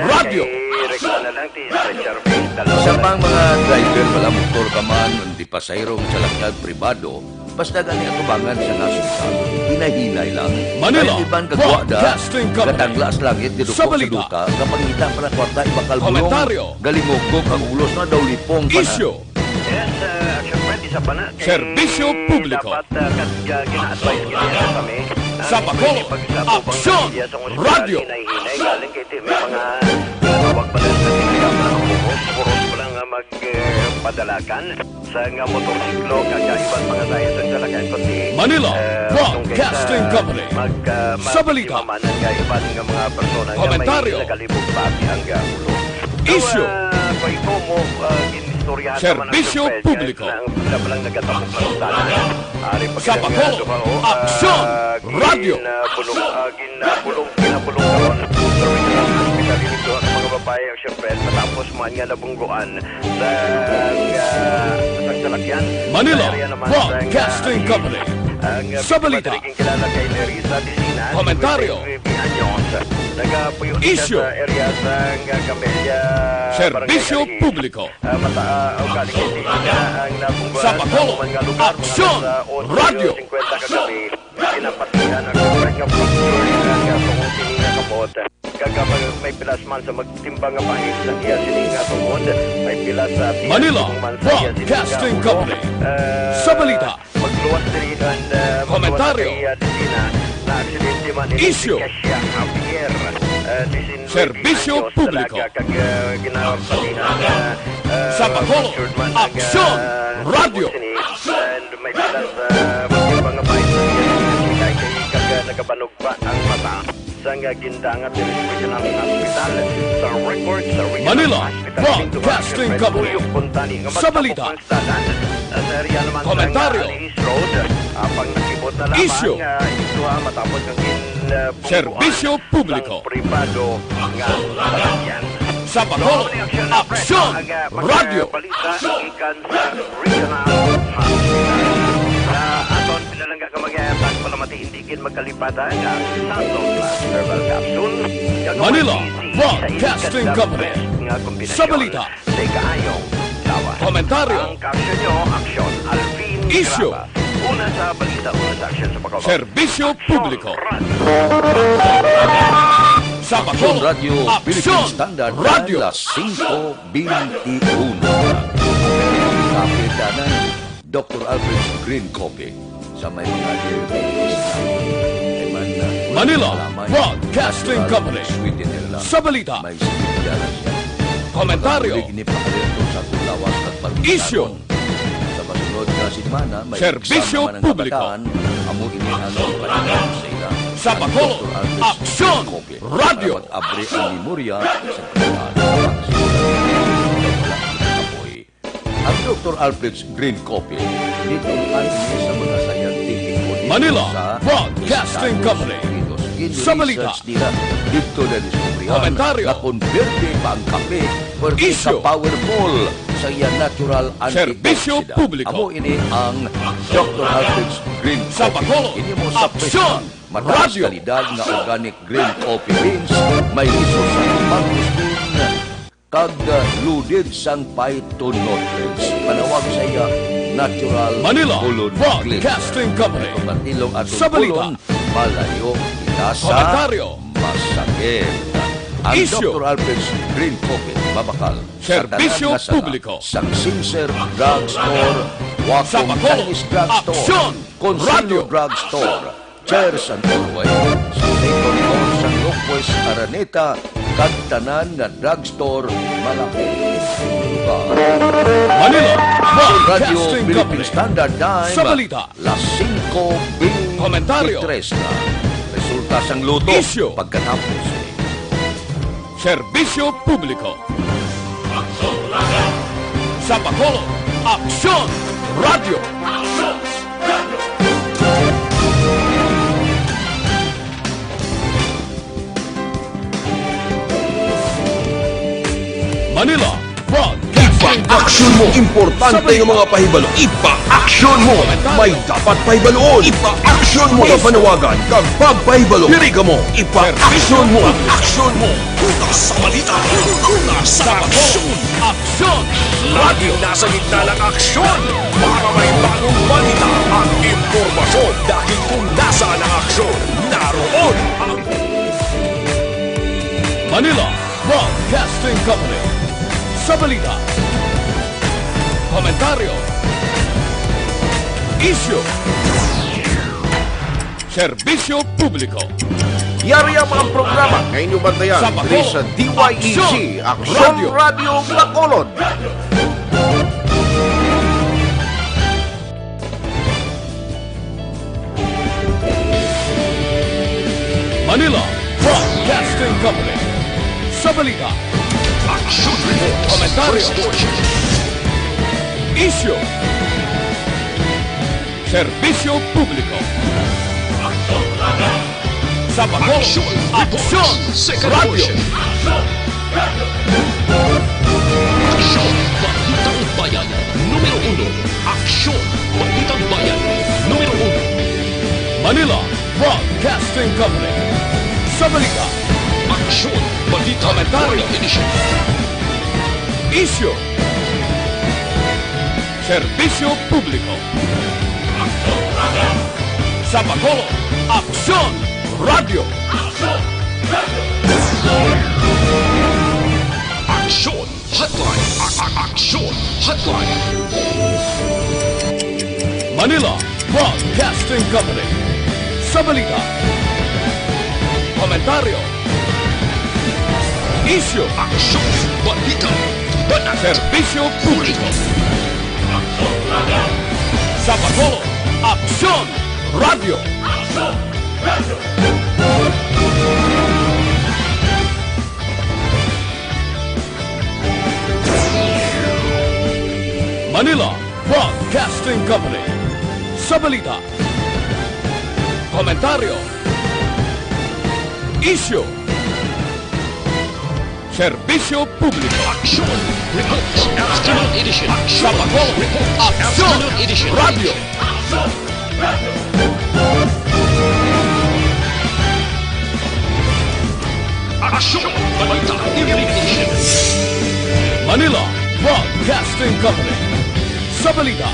radyo. Rekta na lang ti stretcher face. Sa pang mga driver wala motor ka man, hindi pasahero sa lakyan pribado, basta gani atubangan sa hospital, hinay-hinay lang. Manila Ay, iban kagwa da, Broadcasting Company. gatanglas langit, dito Sa po sa balita. duka, kapangita pa na kwarta, ibakal bulong, Komentaryo. galingogog, ang ulos na daw lipong pa na. Issue. Yes, action friend, isa pa na. Kay Serbisyo publiko. Dapat gina-advise kita yan kami. Sa Bacolod, aksyon, radyo. Hinay-hinay, galing kay may mga tawag pa lang sa tinigam na puros pa lang magpadalakan. sa nga motorsiklo kagaiban mga dahil sa salakyan kundi Manila Broadcasting Company. Sa balita. Mamanan kaiban nga mga persona nga Komentaryo. may nakalibog pa ang ulo. Issue. So, ito mo inistoryahan Serbisyo publiko. Sila palang nagatapok ng tanan. Sa Bacolod, Aksyon, Radyo. Kinapulong karon. Sa regional hospital dito ang mga babae ang syempre matapos man nga nabungguan sa salakyan. Manila Sa area naman Broadcasting sa, Company. ang Sa balita. madaling kilala kay Nerissa Disinas. Komentaryo. Nagapuyo Issue. sa area sa Camellia. Serbisyo publiko. Sa Bacolod, Aksyon, Radyo. 50 kagabi. Pinapatihan ang kapag nga procedure nga tungkol sininga kabot. Kagabag may pilas man sa magtimbang nga pahit sa iya sininga tungkol. May pilas sa Manila Broadcasting Company. Sa balita. Magluwas din and Komentaryo. na aksidente man Issue. Serbisyo publiko. Sa Bacolod, Aksyon, Radyo. And may pilas magtimbang nga pahit sa iya kay nagabanog pa ang mata sa gindangat ng Regional Hospital sa record sa Regional Manila Hospital Broadcasting Company. Sa balita. Sa area naman Komentaryo. sa East Road apang nakibot na lamang Issue. ito matapos ng Serbisyo publiko. privado nga salakyan. Sa Bacolod, Aksyon, Radyo. Balita ikan sa Regional Hospital. Sa aton pinalangga ka mag-aatag palamati indikin magkalipatan ang Santos Plus Herbal Capsule. Manila Broadcasting Company. Sa balita. Sa kaayong lawas. Komentaryo. Ang capsule nyo, Aksyon, Alvin Issue. Graba. Una sa balita, una sa aksyon sa Bacolod. Serbisyo publiko. Sa Aksyon Bacolod, Radio Philippine Aksyon, Standard Radyo. alas 5:21. Kapitanan Dr. Alfred Green Coffee sa may mga diabetes na Manila Broadcasting Company. Sweden nila. Sa balita. May sikidyaran siya. Komentaryo. Inipakalito sa tulawas at pagbisaron. Issue. Sa masunod na sinimana, may Serbisyo eksama ng publiko. kabataan. Amo ini ang panilang sa ila. Sa Bacolod, Dr. Alfred Aksyon, Green Coffee. Radyo. Para mag-abre ang memorya sa kabataan. Ang Dr. Alfred's Green Coffee dito ang sa mga scientific body Manila sa Broadcasting Estados Company. Unidos. Sa balita. In-research nila dito na diskubrihan Komentaryo. na converte pa ang kape pwede sa Issue. powerful sa iya natural Serbisyo antioxidant. publiko. Amo ini ang Dr. Alfred's Green Sa Coffee. Bacolod, Ini mo sa Aksyon, mataas Radyo. kalidad nga organic green coffee beans may resource sa mangosteen kag loaded sang phytonutrients. Panawag sa iya natural Manila colon Broadcasting Company. Pagkatilong at Sa balita. malayo kita sa Komentaryo. masakit. Ang Issue. Dr. Alfred's Green Coffee babakal Serbisyo sa tanan nga sala, publiko. sang Sincere Drugstore, Sa Wacom Bacolod, Chinese Drugstore, Aksyon, Consuelo Radyo. Drugstore, Cheers and Orway, sa second floor sa Lopez Araneta, kag tanan nga drugstore malaki. Manila Radio Broadcasting Philippine Company. Standard Time. Sa balita. Las 5:23 Komentaryo. na. Resulta sang luto. Issue. Pagkatapos. Serbisyo publiko. Sa Bacolod, Aksyon, Radyo. Manila Broadcasting Ipa-action mo. Importante yung mga pahibalo. Ipa-action mo. May dapat pahibaloon. Ipa-action mo. Kapanawagan. Kag pagpahibalo. Pili ka mo. Ipa-action mo. Action mo. Una sa balita. Una sa aksyon. Aksyon, Laging nasa gitna ng aksyon. Para may bagong balita at impormasyon. Dahil kung nasa ng aksyon, naroon ang Manila Broadcasting Company. Sa balita. Komentaryo. Issue. Serbisyo publiko. Yari ang mga programa na inyong bantayan Sa diri Bacolod, sa DYEG Aksyon, Aksyon Radyo. Radio Bacolod. Company. Sa balita, Action reports. Komentaryo. First portion. isyu, serbisyo publiko. Sa Bacolod, Action reports. Aksyon Second Radio. portion. Aksyon Balitang Bayan. Numero 1. Aksyon Balitang Bayan. Numero 1. Manila Broadcasting Company. Sa balita, Aksyon Balitang Komentaryo. Morning Edition. isyu, serbisyo publiko. Sa Bacolod, Aksyon Radio. Aksyon Hotline. Aksyon Hotline. Manila Broadcasting Company. Sa balita, komentaryo, isyu, Aksyon Balitang Banat. serbisyo publiko. Sa Bacolod, Aksyon Radio. Manila Broadcasting Company. Sa balita, komentaryo, isyu, serbisyo publiko. Aksyon Reports. Afternoon Edition. Sa Aksyon Bacolod, Reports. Aksyon Afternoon Edition. Radio. Aksyon Balitang Evening Edition. Manila Broadcasting Company. Sa balita,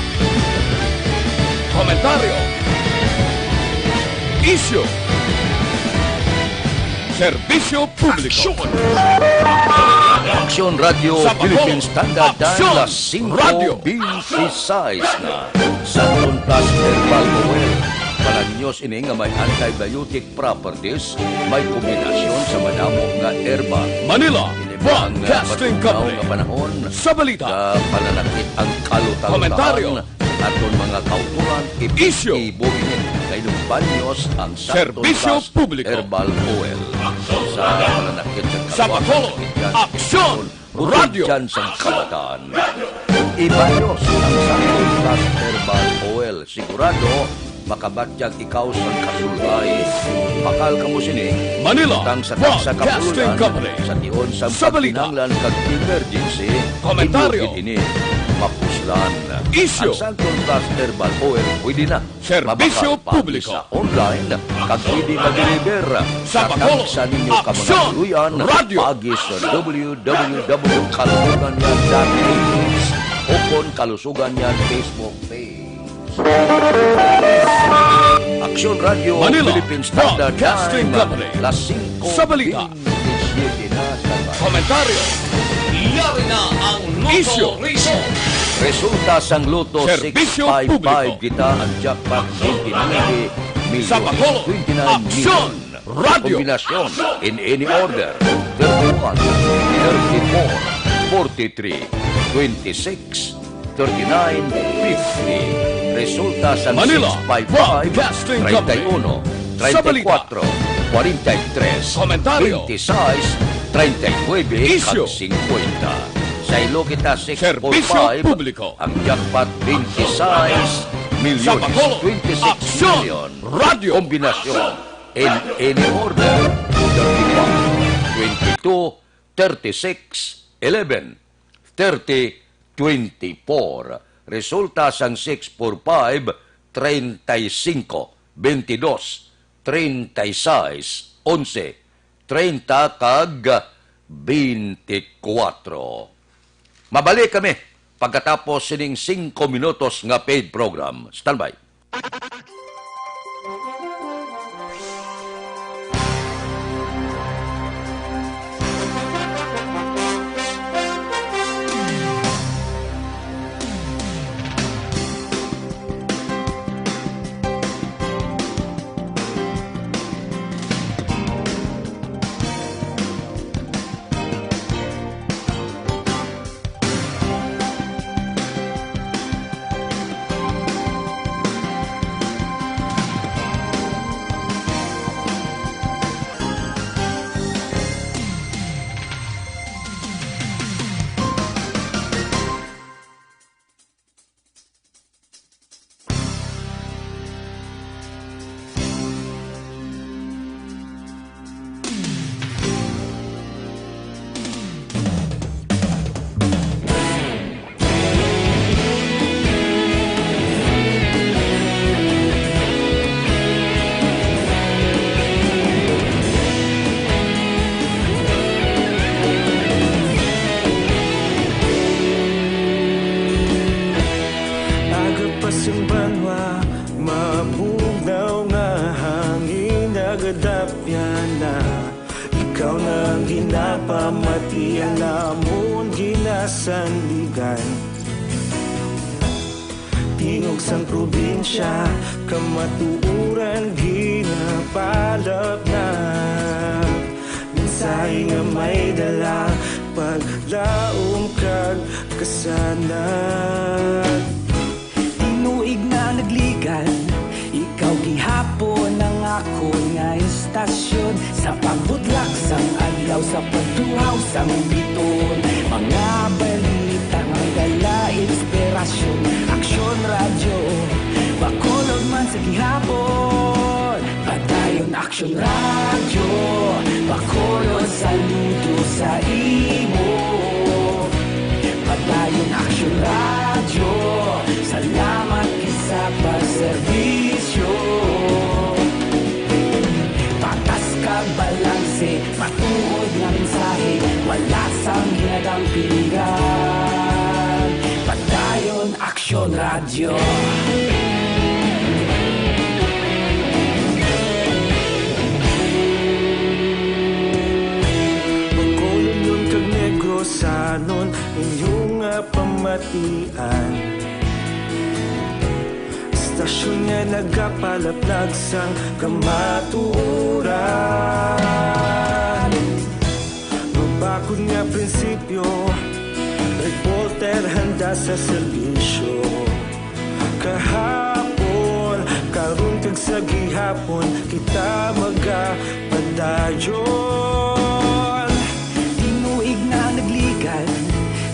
komentaryo, isyu, serbisyo publiko. Aksyon. Aksyon Radio Sa Bacolod, Philippine Standard Aksyon Time las 5 Radio. 26 na Santon Plus Herbal Oil. Palanyos ini nga may antibiotic properties, may kombinasyon sa madamo nga herba. Manila Ini ba ang Broadcasting patugnaw Company. nga panahon Sa balita, sa pananakit ang Komentaryo. kalutang aton mga kauturan Isyu. epektibo ini kay banyos ang Santon Serbisyo Plus publiko. Herbal Oil. Sa pananakit Sa Bacolod, Aksyon Radio. Dyan sa kabataan. Ibanyos ang Santon Plus Herbal Oil. Sigurado, makabatyag ikaw sa kasulay. Bakal ka mo sini. Manila Tang sa Broadcasting kapulunan, Company. sa tiyon sa Sa balita. pagkinanglan kag emergency. Komentaryo. Ini mapuslan. Isyu. Ang Santon Plus Herbal Oil pwede na. Serbisyo Mabakal pa publiko. Sa online kag pwede ma-deliver. Sa Bacolod, sa ninyo ka mga Aksyon tuluyan. Radio. Pagi sa www.kalusuganyan.ph o kon Kalusugan Yan Facebook page. Aksyon Radio Manila Philippine Standard Broadcasting Time Company. las 5 Sa balita. 27 na sa komentaryo, Yari na ang Isyu. Lotto Resort. resulta sang Luto Serbisyo 655 publiko. kita ang jackpot 29 million. Sa Bacolod, 29 Aksyon million. Radio. Kombinasyon in any order 31, 34, 43, 26, 39, 50. Resulta sa Manila 655 Broadcasting Company. 31, Sa balita. 34, 43, Komentaryo. 26, 39, Isyu. 50. Sa ilo kita Serbisyo 645, publiko. ang jackpot 26 million. Sa Bacolod, 26 Aksyon million. Radio. Kombinasyon in any order 31, 22, 36, 11, 30, 24. Resulta sang 645, 35, 22, 36, 11, 30 kag 24. Mabalik kami pagkatapos sining 5 minutos nga paid program. Standby. sandigan. Tingog sang probinsya, kamatuuran ginapalap na. Mensahe nga may dala, paglaom kag kasanag. Tinuig na nagligan, ikaw gihapon ang ako nga istasyon. Sa pagbudlak sang adlaw, sa pagtuhaw sang biton. Mga balita nga dala inspirasyon. Aksyon radyo, bakolod man sa gihapon. Padayon aksyon radyo, bakolod saludo sa imo. Padayon aksyon radyo, salamat sa pagserbisyo. Patas kag balanse, matuod nga mensahe, wala sang ginadang piligan. Padayon aksyon radyo. Bakolod nun kag Negrosanon, inyong nga pamatian. Stasyon nga nagapalaplag sang kamatuuran. Mabakod nga prinsipyo, reporter handa sa serbisyo. Kahapon, karong kag sa gihapon, kita magapadayon. Tinuig na nagligan,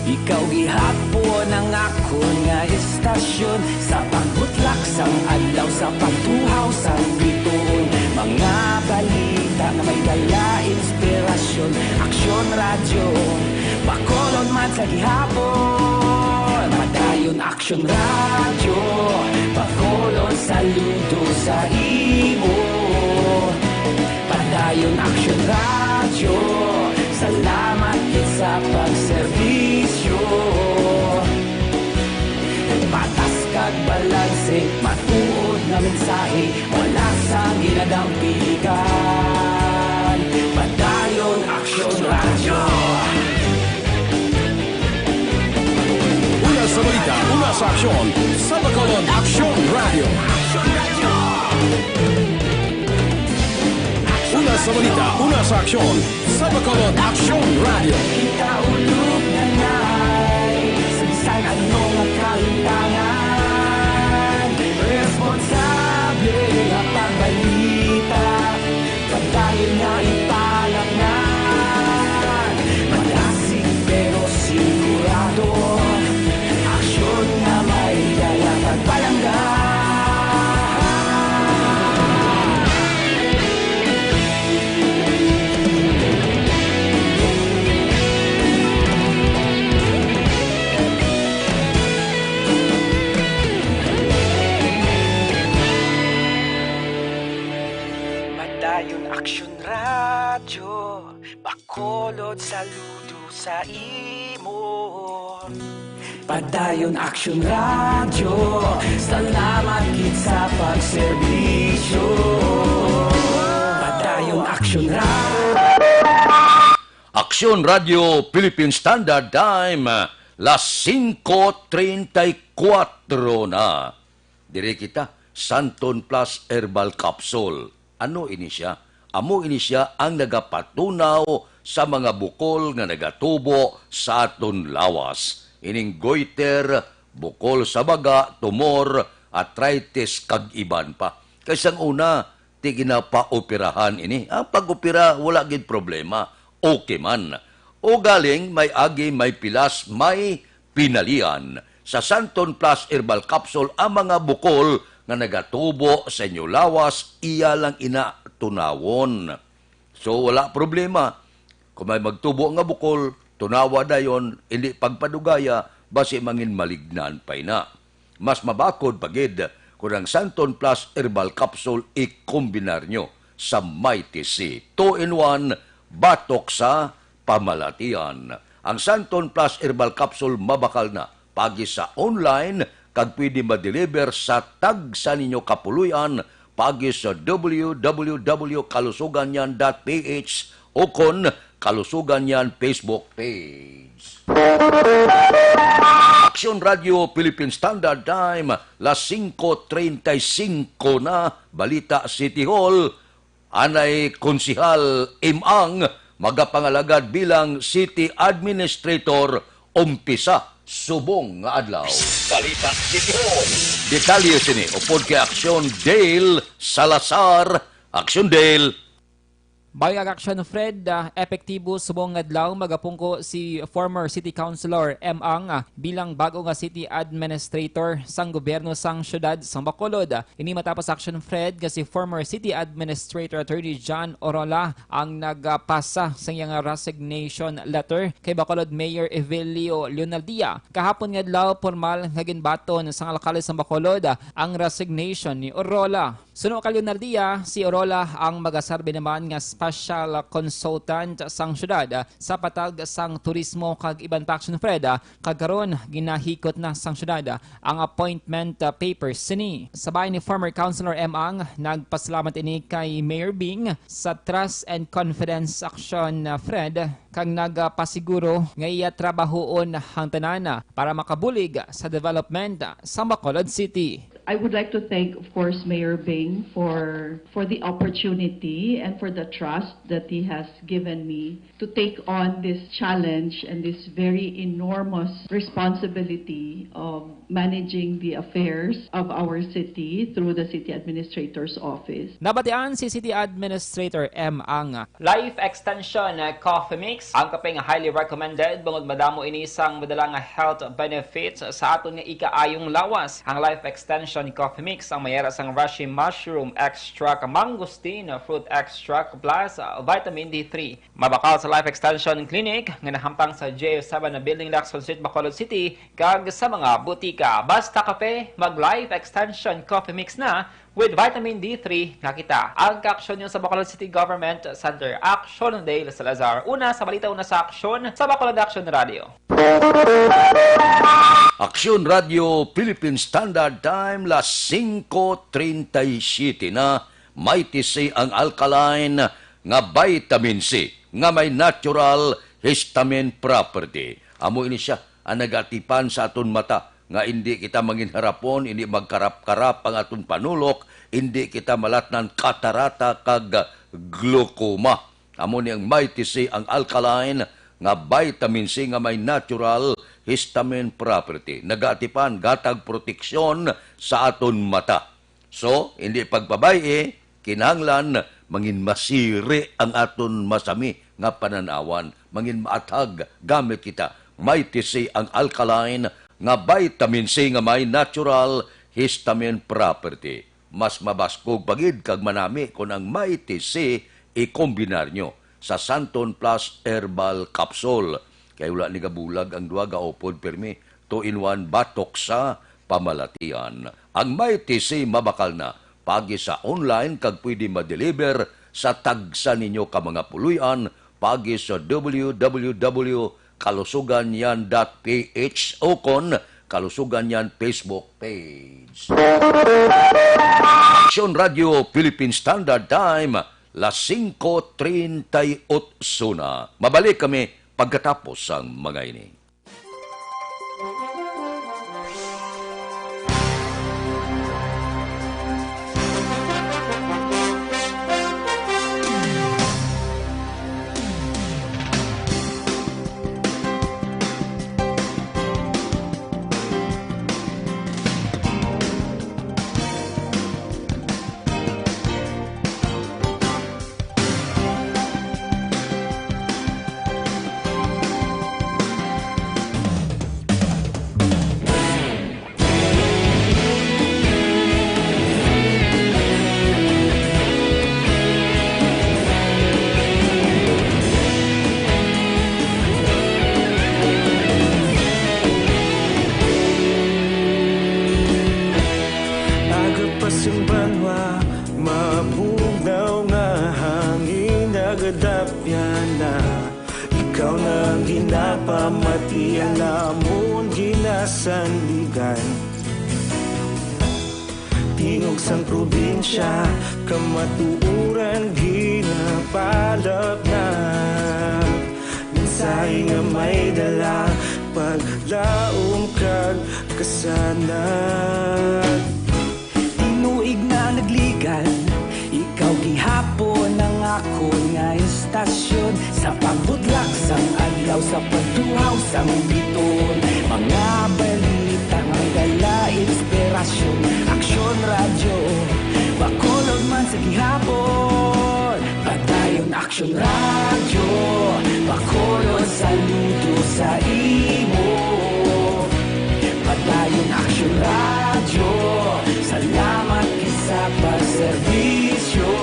ikaw gihapon ang ako nga istasyon. Sa pagbutlak sang adlaw, sa pagtuhaw sang biton. Mga balita na may dala inspirasyon. Aksyon radyo, bakolod man sa gihapon. Padayon aksyon radyo, bakolod saludo sa imo. Padayon aksyon radyo, salamat sa pagserbisyo. Patas kag balanse, matuod na mensahe, wala sang ginadang piligan. Padayon aksyon radyo. Una sa balita, una sa aksyon, sa Bacolod Aksyon Radio. Una sa balita, una sa aksyon, sa Bacolod Aksyon Radio. Kita ulog na ngay, sabisan ano nga kalintangan. Responsable nga pagbalita, pagdayon na ipalaknan. Malasig pero sigurado, aksyon na may dala pagpalanggan. Padayon aksyon radyo, bakolod saludo sa imo. Padayon aksyon radyo, salamat gid sa pagserbisyo. Padayon aksyon radyo. Aksyon Radio Philippine Standard Time, las 5:34 na. Dire kita, Santon Plus Herbal Capsule. Ano ini siya? Amo ini siya ang nagapatunaw sa mga bukol nga nagatubo sa aton lawas. Ining goiter, bukol sa baga, tumor, arthritis, kag iban pa. Kaysang una, ti ginapaoperahan ini. Ang pag-opera, wala gid problema. Okay man. O galing, may agi, may pilas, may pinalian. Sa Santon Plus Herbal Capsule, ang mga bukol nga nagatubo sa inyo lawas, iya lang inatunawon. So, wala problema. Kung may magtubo nga bukol, tunawa dayon, hindi pagpadugaya, basi mangin malignan pa ina. Mas mabakod pagid, kung ang Santon Plus Herbal Capsule, ikombinar nyo sa Mighty C. 2-in-1, batok sa pamalatian. Ang Santon Plus Herbal Capsule mabakal na pagi sa online, kag pwede ma-deliver sa tag sa ninyo kapuluyan pagi sa www.kalusuganyan.ph o kon Kalusugan Yan Facebook page. Aksyon Radio Philippine Standard Time, las 5:35 na, Balita City Hall, anay Konsihal Imang, magapangalagad bilang City Administrator, umpisa, subong nga adlaw. Balita City Hall. Detalye sini, upod kay Aksyon Dale Salazar. Aksyon Dale. Bayag aksyon Fred, epektibo subong adlaw magapungko si former City Councilor M. Ang bilang bago nga City Administrator sang gobyerno sang syudad sang Bacolod. Ini matapos aksyon Fred nga si former City Administrator Attorney John Orola ang nagpasa sa iyang resignation letter kay Bacolod Mayor Evelio Leonaldia. Kahapon nga adlaw formal nga ginbaton sang alkalde sang Bacolod ang resignation ni Orola. Suno kay Leonaldia, si Orola ang magasarbe naman nga special consultant sang syudad sa patag sang turismo kag iban pa action Fred kag karon ginahikot na sang syudad ang appointment papers sini. Sabay ni former Councilor M. Ang nagpasalamat ini kay Mayor Bing sa trust and confidence action Fred kag nagpasiguro nga iya trabahoon hang tanan para makabulig sa development sa Bacolod City. I would like to thank, of course, Mayor Bing for the opportunity and for the trust that he has given me to take on this challenge and this very enormous responsibility of managing the affairs of our city through the City Administrator's Office. Nabatian si City Administrator M. Ang Life Extension Coffee Mix ang kapeng highly recommended bungod madamo ini sang madalang health benefits sa aton nga ikaayong lawas. Ang Life Extension Coffee Mix ang mayara sang Rashi Mushroom Extract, Mangosteen Fruit Extract plus Vitamin D3. Mabakal sa Life Extension Clinic nga nahampang sa J7 na Building Lacson Street, Bacolod City kag sa mga butika. Basta kape, mag Life Extension Coffee Mix na with Vitamin D3 nga kita. Ang kaaksyon nyo sa Bacolod City Government Center. Aksyon Dale Salazar. Una sa balita, una sa aksyon sa Bacolod Action Radio. Aksyon Radio Philippine Standard Time, las 5:37 na, may tisi ang alkaline nga vitamin C nga may natural histamine property. Amo ini siya ang nagatipan sa aton mata nga hindi kita manginharapon, hindi magkarap-karap ang aton panulok, hindi kita malatnan katarata kag glaucoma. Amo niyang may tisi ang alkaline nga vitamin C nga may natural histamine property. Nagatipan gatag proteksyon sa aton mata. So, hindi pagpabay kinahanglan mangin masiri ang aton masami nga pananawan, mangin maatag gamit kita. May tisi ang alkaline nga vitamin C nga may natural histamine property. Mas mabaskog pagid kag manami kung ang may tisi i-kombinar nyo sa Santon Plus Herbal Capsule. Kaya wala ni kabulag ang duwa gaopod permi 2-in-1 batok sa pamalatian. Ang may tisi mabakal na pagi sa online kag pwede ma-deliver sa tagsa ninyo ka mga puluyan pagi sa www.kalusuganyan.ph o kon Kalusuganyan Facebook page. Aksyon Radio Philippine Standard Time, las 5:38 na. Mabalik kami pagkatapos ang mga ini. Agapasang banwa, mabugaw nga hangin nagadapyan na. Ikaw na ginapamatian namon ginasandigan. tingog sang probinsya, kamatuuran ginapalap na. Mensahe nga may dala, paglaom kag kasanag. Tinuig na nagligan, ikaw gihapon ang ako nga istasyon. Sa pagbudlak sang adlaw, sa pagtuhaw sang biton, mga balita nga dala inspirasyon. Aksyon radyo, bakolod man sa gihapon. Padayon aksyon radyo, bakolod saludo sa imo. Padayon aksyon radyo, salamat sa pagserbisyo.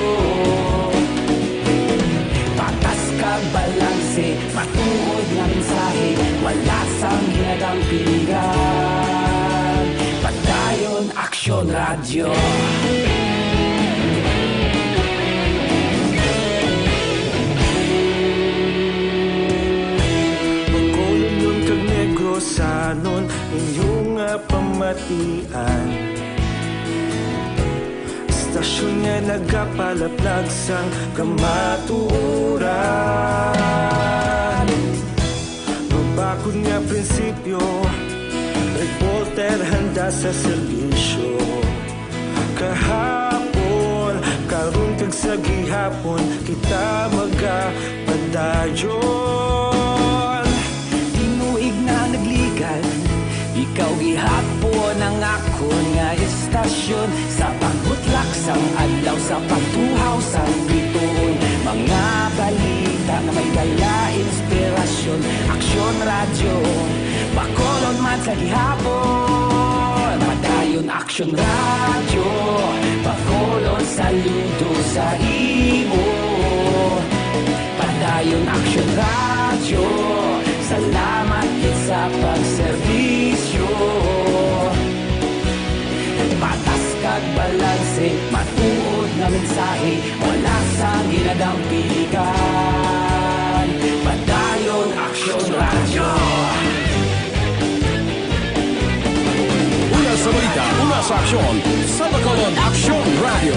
Patas kag balanse, matuod nga mensahe, wala sang hinagang piligan. Padayon aksyon radyo. Bakolod yun kag Negrosanon, inyong nga pamatian. Istasyon nga nagapalaplag sang kamatuuran. Mabakod nga prinsipyo, reporter handa sa serbisyo. Kahapon, karon kag sa gihapon, kita magapadayon. Tinuig na nagligan, ikaw gihapon ang ako nga istasyon. Sa pagbutlak sang adlaw, sa pagtuhaw sang biton, mga balita na may dala inspirasyon. Aksyon radyo, bakolod man sa gihapon. Padayon aksyon radyo, bakolod saludo sa imo. Padayon aksyon radyo, salamat sa pagserbisyo. Patas kag balanse, matuod na mensahe, wala sang ginadang piligan. Padayon aksyon radyo. Una sa balita, una sa aksyon, sa Bacolod Aksyon Radio.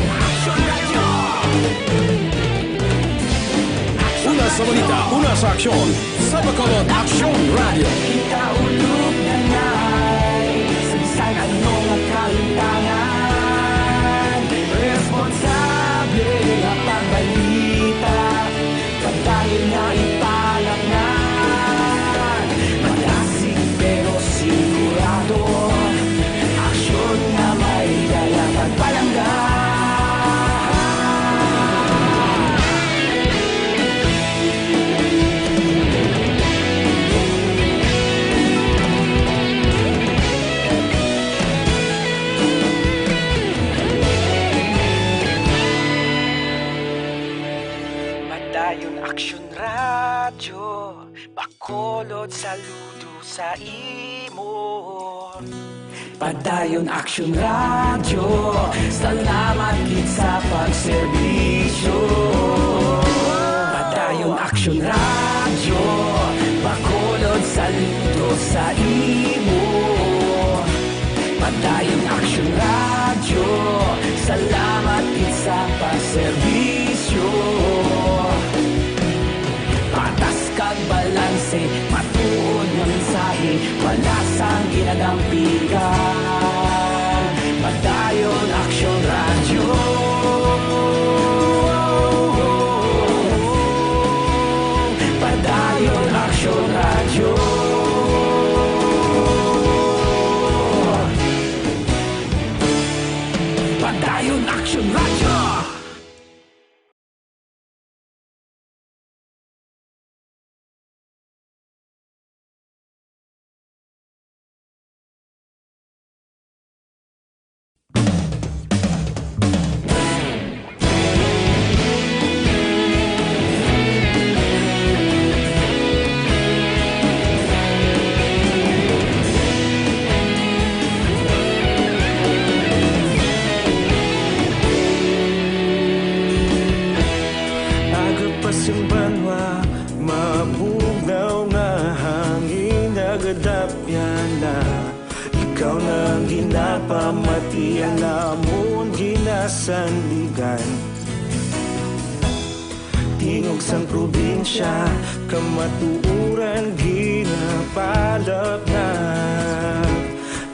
Una sa balita, una sa aksyon, sa Bacolod Aksyon Radio. Kaulog na na'y sabisan ano nga kalintangan. Responsable nga pagbalita, pagdayon na ipalaknan. Malasig pero sigurado, aksyon nga may dala pagpalanggan. Padayon aksyon radyo, bakolod saludo sa imo. Padayon aksyon radyo, salamat gid sa pagserbisyo. Padayon aksyon radyo, bakolod saludo sa imo. Padayon aksyon radyo, salamat gid sa pagserbisyo. Patas kag balanse, matuod nga mensahe, wala sang ginadampigan. Padayon aksyon radyo. Padayon aksyon radyo. Padayon aksyon radyo. Pasimbanwa, mabugnaw nga hangin nagadapyan na. Ikaw nang ginapamatian na mo sandigan. Tingog sang probinsya, kamatuuran ginapalap na.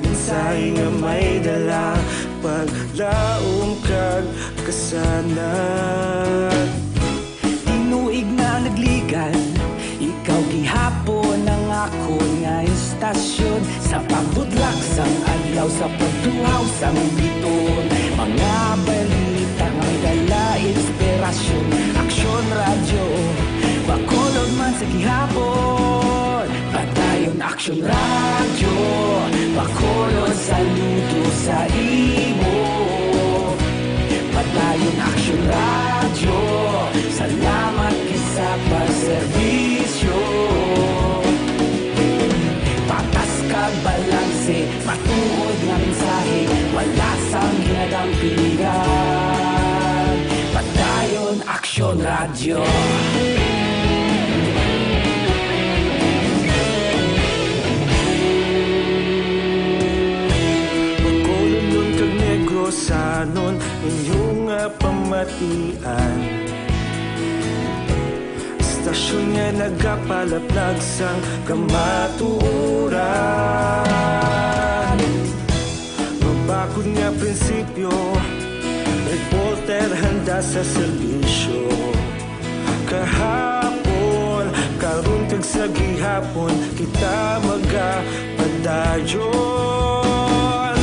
Minsay nga may dala, paglaom kag kasanag. Tinuig na nagligan, ikaw gihapon ang ako nga istasyon. Sa pagbutlak sang adlaw, sa pagtuhaw sang biton. Mga balita nga dala inspirasyon. Aksyon radyo, bakolod man sa gihapon. Padayon aksyon radyo, bakolod saludo sa imo. Padayon aksyon radyo, salamat kisa pagserbisyo. Patas kag balanse, matuod nga mensahe, wala sang ginadampingan. Padayon aksyon radyo. Bakolod nun kag Negrosanon, inyong nga pamatian. Istasyon nga nagapalaplag sang kamatuuran. Mabakod nga prinsipyo, reporter handa sa serbisyo. Kahapon, karon kag sa gihapon, kita magapadayon.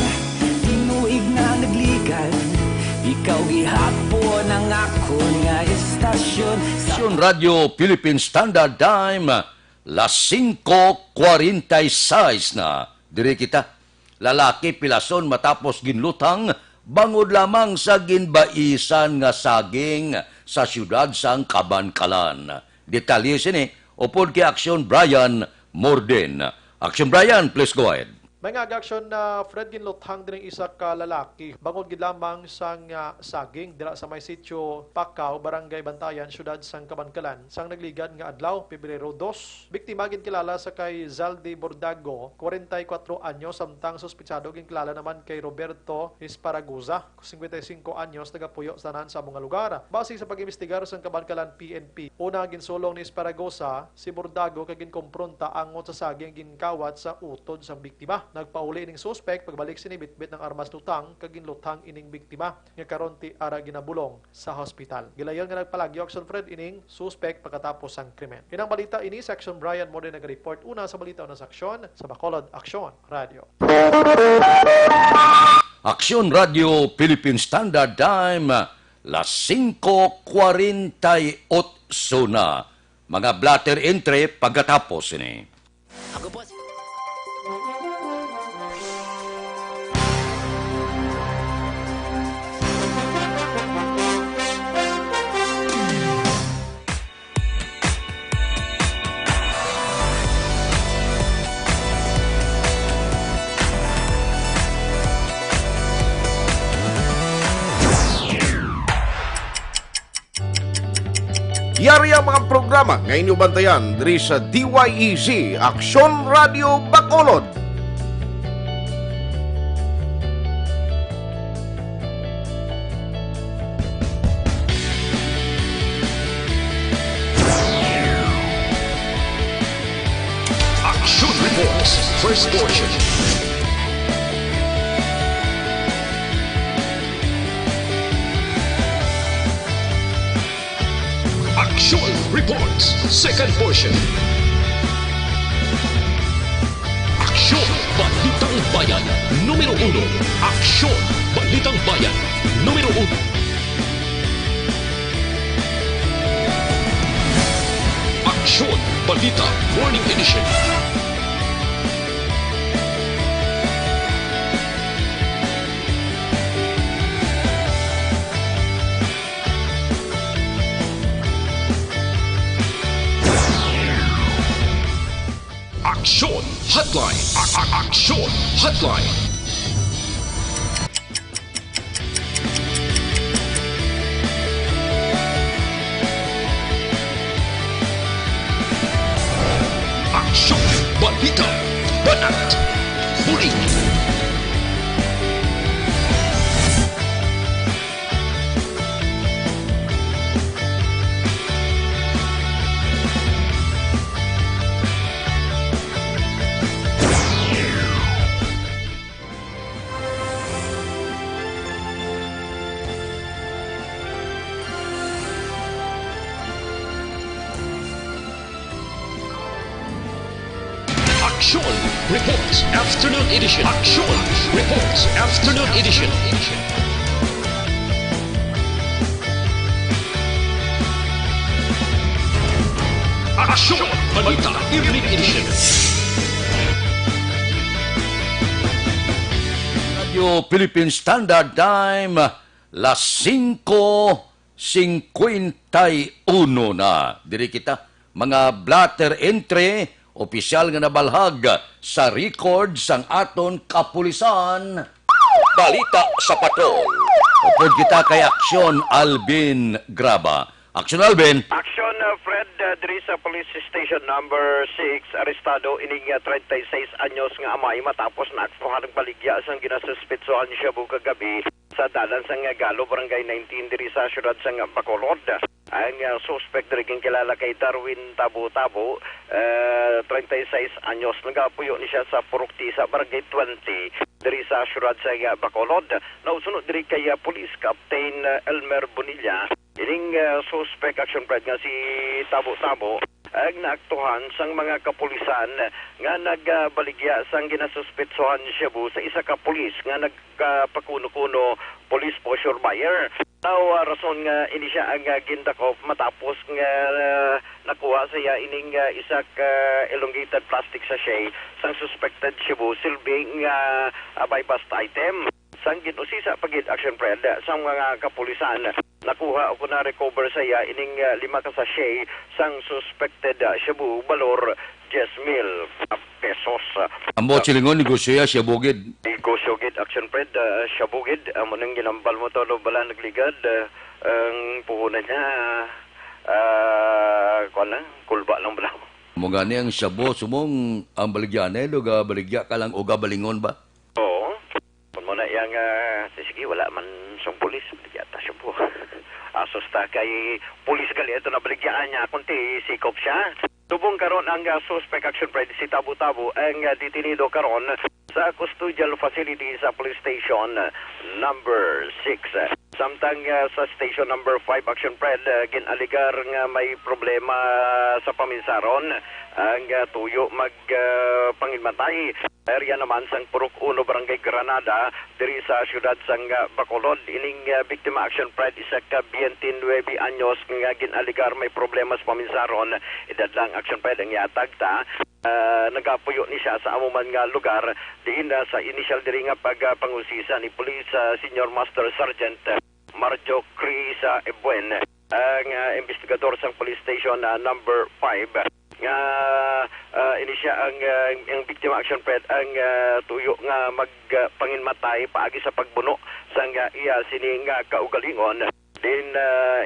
Tinuig na nagligan, ikaw gihapon ang ako nga istasyon. Aksyon Radio Philippine Standard Time, las 5:46 na. Diri kita, lalaki pilason matapos ginlutang, bangod lamang sa ginbaisan nga saging sa siyudad sang Kabankalan. Detalye sini, upod kay Aksyon Brian Morden. Aksyon Brian, please go ahead. May nga aksyon na Fred ginluthang din isa ka lalaki bangod gid lamang sang saging dira sa may sitio Pakaw, Barangay Bantayan, syudad sang Kabankalan. Sang nagligad nga adlaw, Pebrero 2. Biktima gin kilala sa kay Zaldi Bordago, 44 anyos, samtang suspitsado gin kilala naman kay Roberto Esparaguza, 55 anyos, tagapuyo sa tanan sa mga lugar. Base sa pag-imbestigar sang Kabankalan PNP, una ginsulong ni Esparaguza si Bordago kay ginkompronta angon sa saging ginkawat sa utod sang biktima. Nagpauli ining suspect pagbalik sini bitbit ng armas lutang kag ginluthang ining biktima nga karon ti ara ginabulong sa hospital. Gilayon nga nagpalagyo Aksyon Fred ining suspect pagkatapos sang krimen. Inang balita ini sa Aksyon Brian mo din nag-report una sa balita una sa aksyon sa Bacolod Aksyon Radio. Aksyon Radio Philippine Standard Time, las 5:48 na. Mga blatter entry pagkatapos ini. Ako po si... Yari ang mga programa nga inyong bantayan diri sa DYEZ Aksyon Radio Bacolod. Action Reports, first portion. Action Reports, second portion. Aksyon Balitang Bayan, numero 1. Aksyon Balitang Bayan, numero 1. Aksyon Balita Morning Edition. Aksyon Hotline. Aksyon Hotline. Aksyon Balita Banat Huli. Reports Afternoon Edition. Action Reports Afternoon Edition. Action Balita Evening Edition. Radio Philippine Standard Time, las 5:51 na. Diri kita, mga blatter entry, opisyal nga nabalhag sa record sang aton kapulisan. Balita sa patrol. Upod kita kay Aksyon Alvin Graba. Aksyon Alvin. Action, Fred, diri sa police station number 6, arestado ining 36 anyos nga amay matapos na aktuhan ng baligya sang ginasuspitsohan siya buong kagabi sa dalan sang Galo, barangay 19 diri sa syudad sang Bacolod. Ang suspect diri king kilala kay Darwin Tabo-Tabo, 36 anyos, nagapuyo ni siya sa Purukti sa barangay 20 diri sa syudad sang Bacolod. Nausunod diri kay Police Captain Elmer Bonilla. Ining suspect Action Fred nga si Tabo-Tabo ang naaktuhan sang mga kapulisan nga nagbaligya sang ginasuspitsohan siya sa isa ka pulis nga nagpakuno-kuno police posture buyer. Now, rason nga ini siya ang gindakop matapos nga nakuha siya ining isa ka elongated plastic sachet sang suspected Cebu silbing bypass item. Sang ginusisa pagid Action Fred sang mga kapulisan nakuha o na recover saya ining 5 ka sachet sang suspected Cebu balor 10,000 pesos. Ambo silingon negosyo siya bugid. Negosyo gid Action Fred siya bugid amo nang ginambal mo to bala nagligad ang puhunan niya kulba lang bala. Mo gani ang Cebu sumong ang baligyan luga baligya ka lang o gabalingon ba? Oo. Kung mo na yang sige wala man sang pulis baligya ta siya po. Asos ta kay pulis gali ito na baligyaan niya kunti sikop siya. Tubong karon ang suspect Action Fred si Tabo-Tabo ang detenido karon sa custodial facility sa police station number 6. Samtang sa station number 5 Action Fred ginaligar nga may problema sa paminsaron ang tuyo magpanginmatay. Area naman sang Purok 1 Barangay Granada diri sa syudad sang Bacolod. Ining biktima Action Fred isa ka 29 anyos nga ginaligar may problema sa paminsaron. Edad lang Action Fred ang yatag ta. Nagapuyo ni siya sa amuman nga lugar diin sa initial diri nga pagpangusisa ni Police Senior Master Sergeant Marjo Cris Ebuen ang investigador sang police station number 5 nga ini siya ang biktima Action Fred ang tuyo nga magpanginmatay paagi sa pagbuno sang iya sining kaugalingon din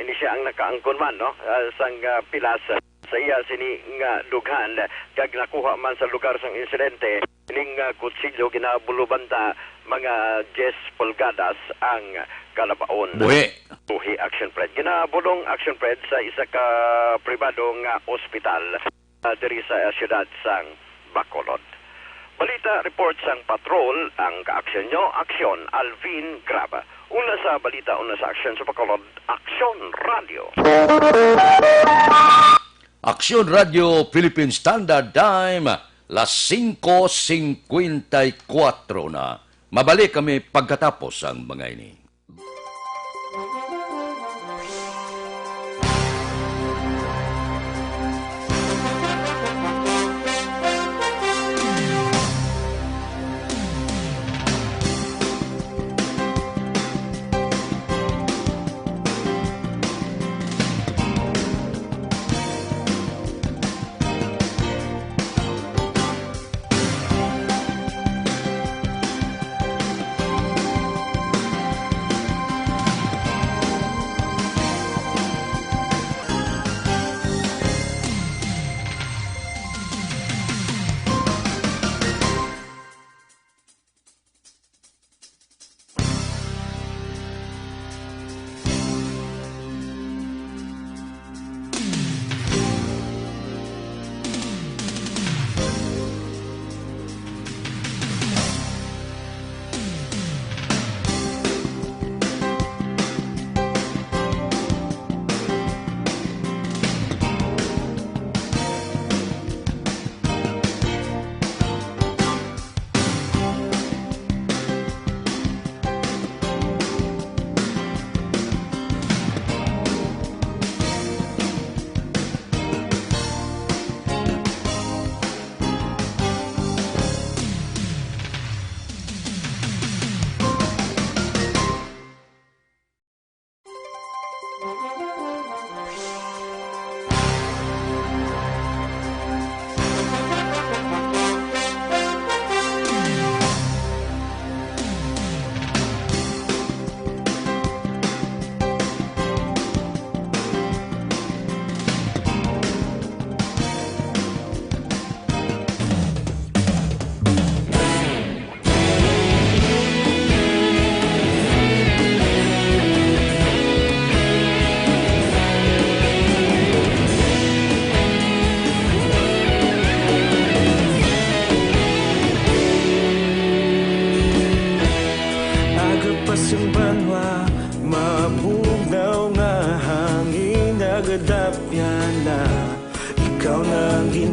ini siya ang nakaangkon man no sang pilas sa iya sini nga dughan kag nakuha man sa lugar sang insidente ining kutsilyo ginabulubanta mga 10 pulgadas ang kalabaon. Buhi Action Fred. Ginabulong Action Fred sa isa ka pribadong ospital diri sa syudad sang Bacolod. Balita report sang patrol ang kaaksyon nyo, Aksyon Alvin Graba. Una sa balita, una sa aksyon sa Bacolod, Aksyon Radio. Aksyon Radio Philippine Standard Time, las 5:54 na. Mabalik kami pagkatapos ang mga ini.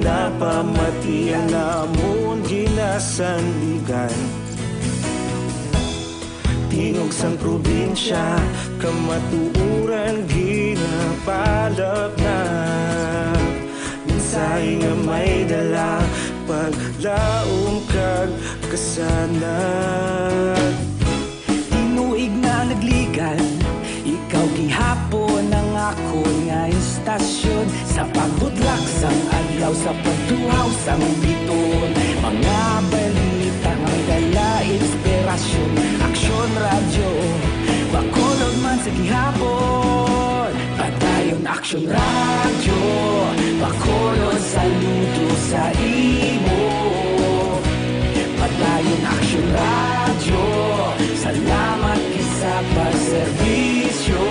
napamatian namon ginasandigan. Tingog sang probinsya, kamatuuran ginapalap na. Minsay nga may dala, paglaom kag kasanag. Tinuig na nagligan, ikaw gihapon ang ako nga istasyon. Sa pagbudlak sang adlaw, sa pagtuhaw sang biton. Mga balita nga dala inspirasyon. Aksyon radyo, bakolod man sa gihapon. Padayon aksyon radyo, bakolod saludo sa imo. Padayon aksyon radyo, salamat kisa pagserbisyo.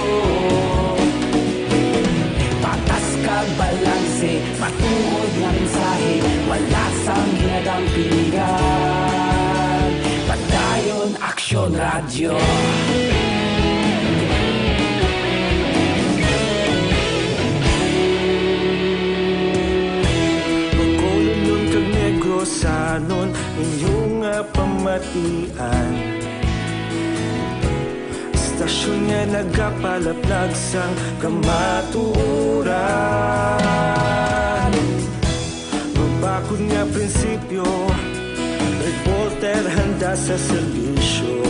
Patas kag balanse, matuod nga mensahe, wala sang ginadampingan. Padayon aksyon radyo. Pagkolon kag negosanon, inyong nga pamatian. Istasyon nga nagapalaplag sang kamatuuran. Mabakod nga prinsipyo, reporter handa sa serbisyo.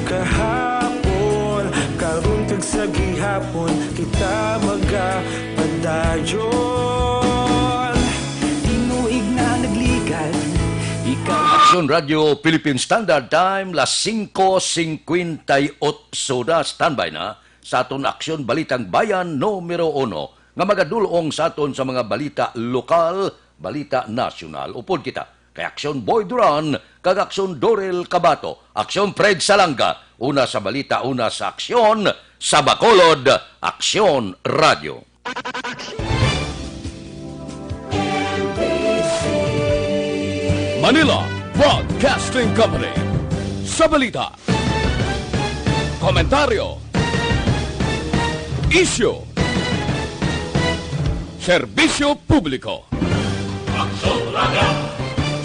Kahapon, karon kag sa gihapon, kita magapadayon. Tinuig na nagligan, ikaw Aksyon Radio Philippine Standard Time, las 5:58 na standby na sa aton Aksyon Balitang Bayan numero 1 nga magadulong sa aton sa mga balita lokal, balita nasyonal. Upod kita kay Aksyon Boy Duran, kag Aksyon Dorel Cabato, Aksyon Fred Salanga, una sa balita, una sa aksyon, sa Bacolod, Aksyon Radio. Manila Broadcasting Company. Sa balita, komentaryo, isyu, serbisyo publiko. Aksyon Radio!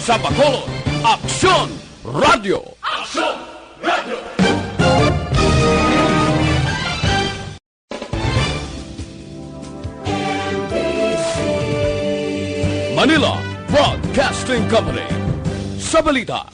Sa Bacolod, Aksyon Radio. Aksyon Radio! Manila Broadcasting Company. Sa balita,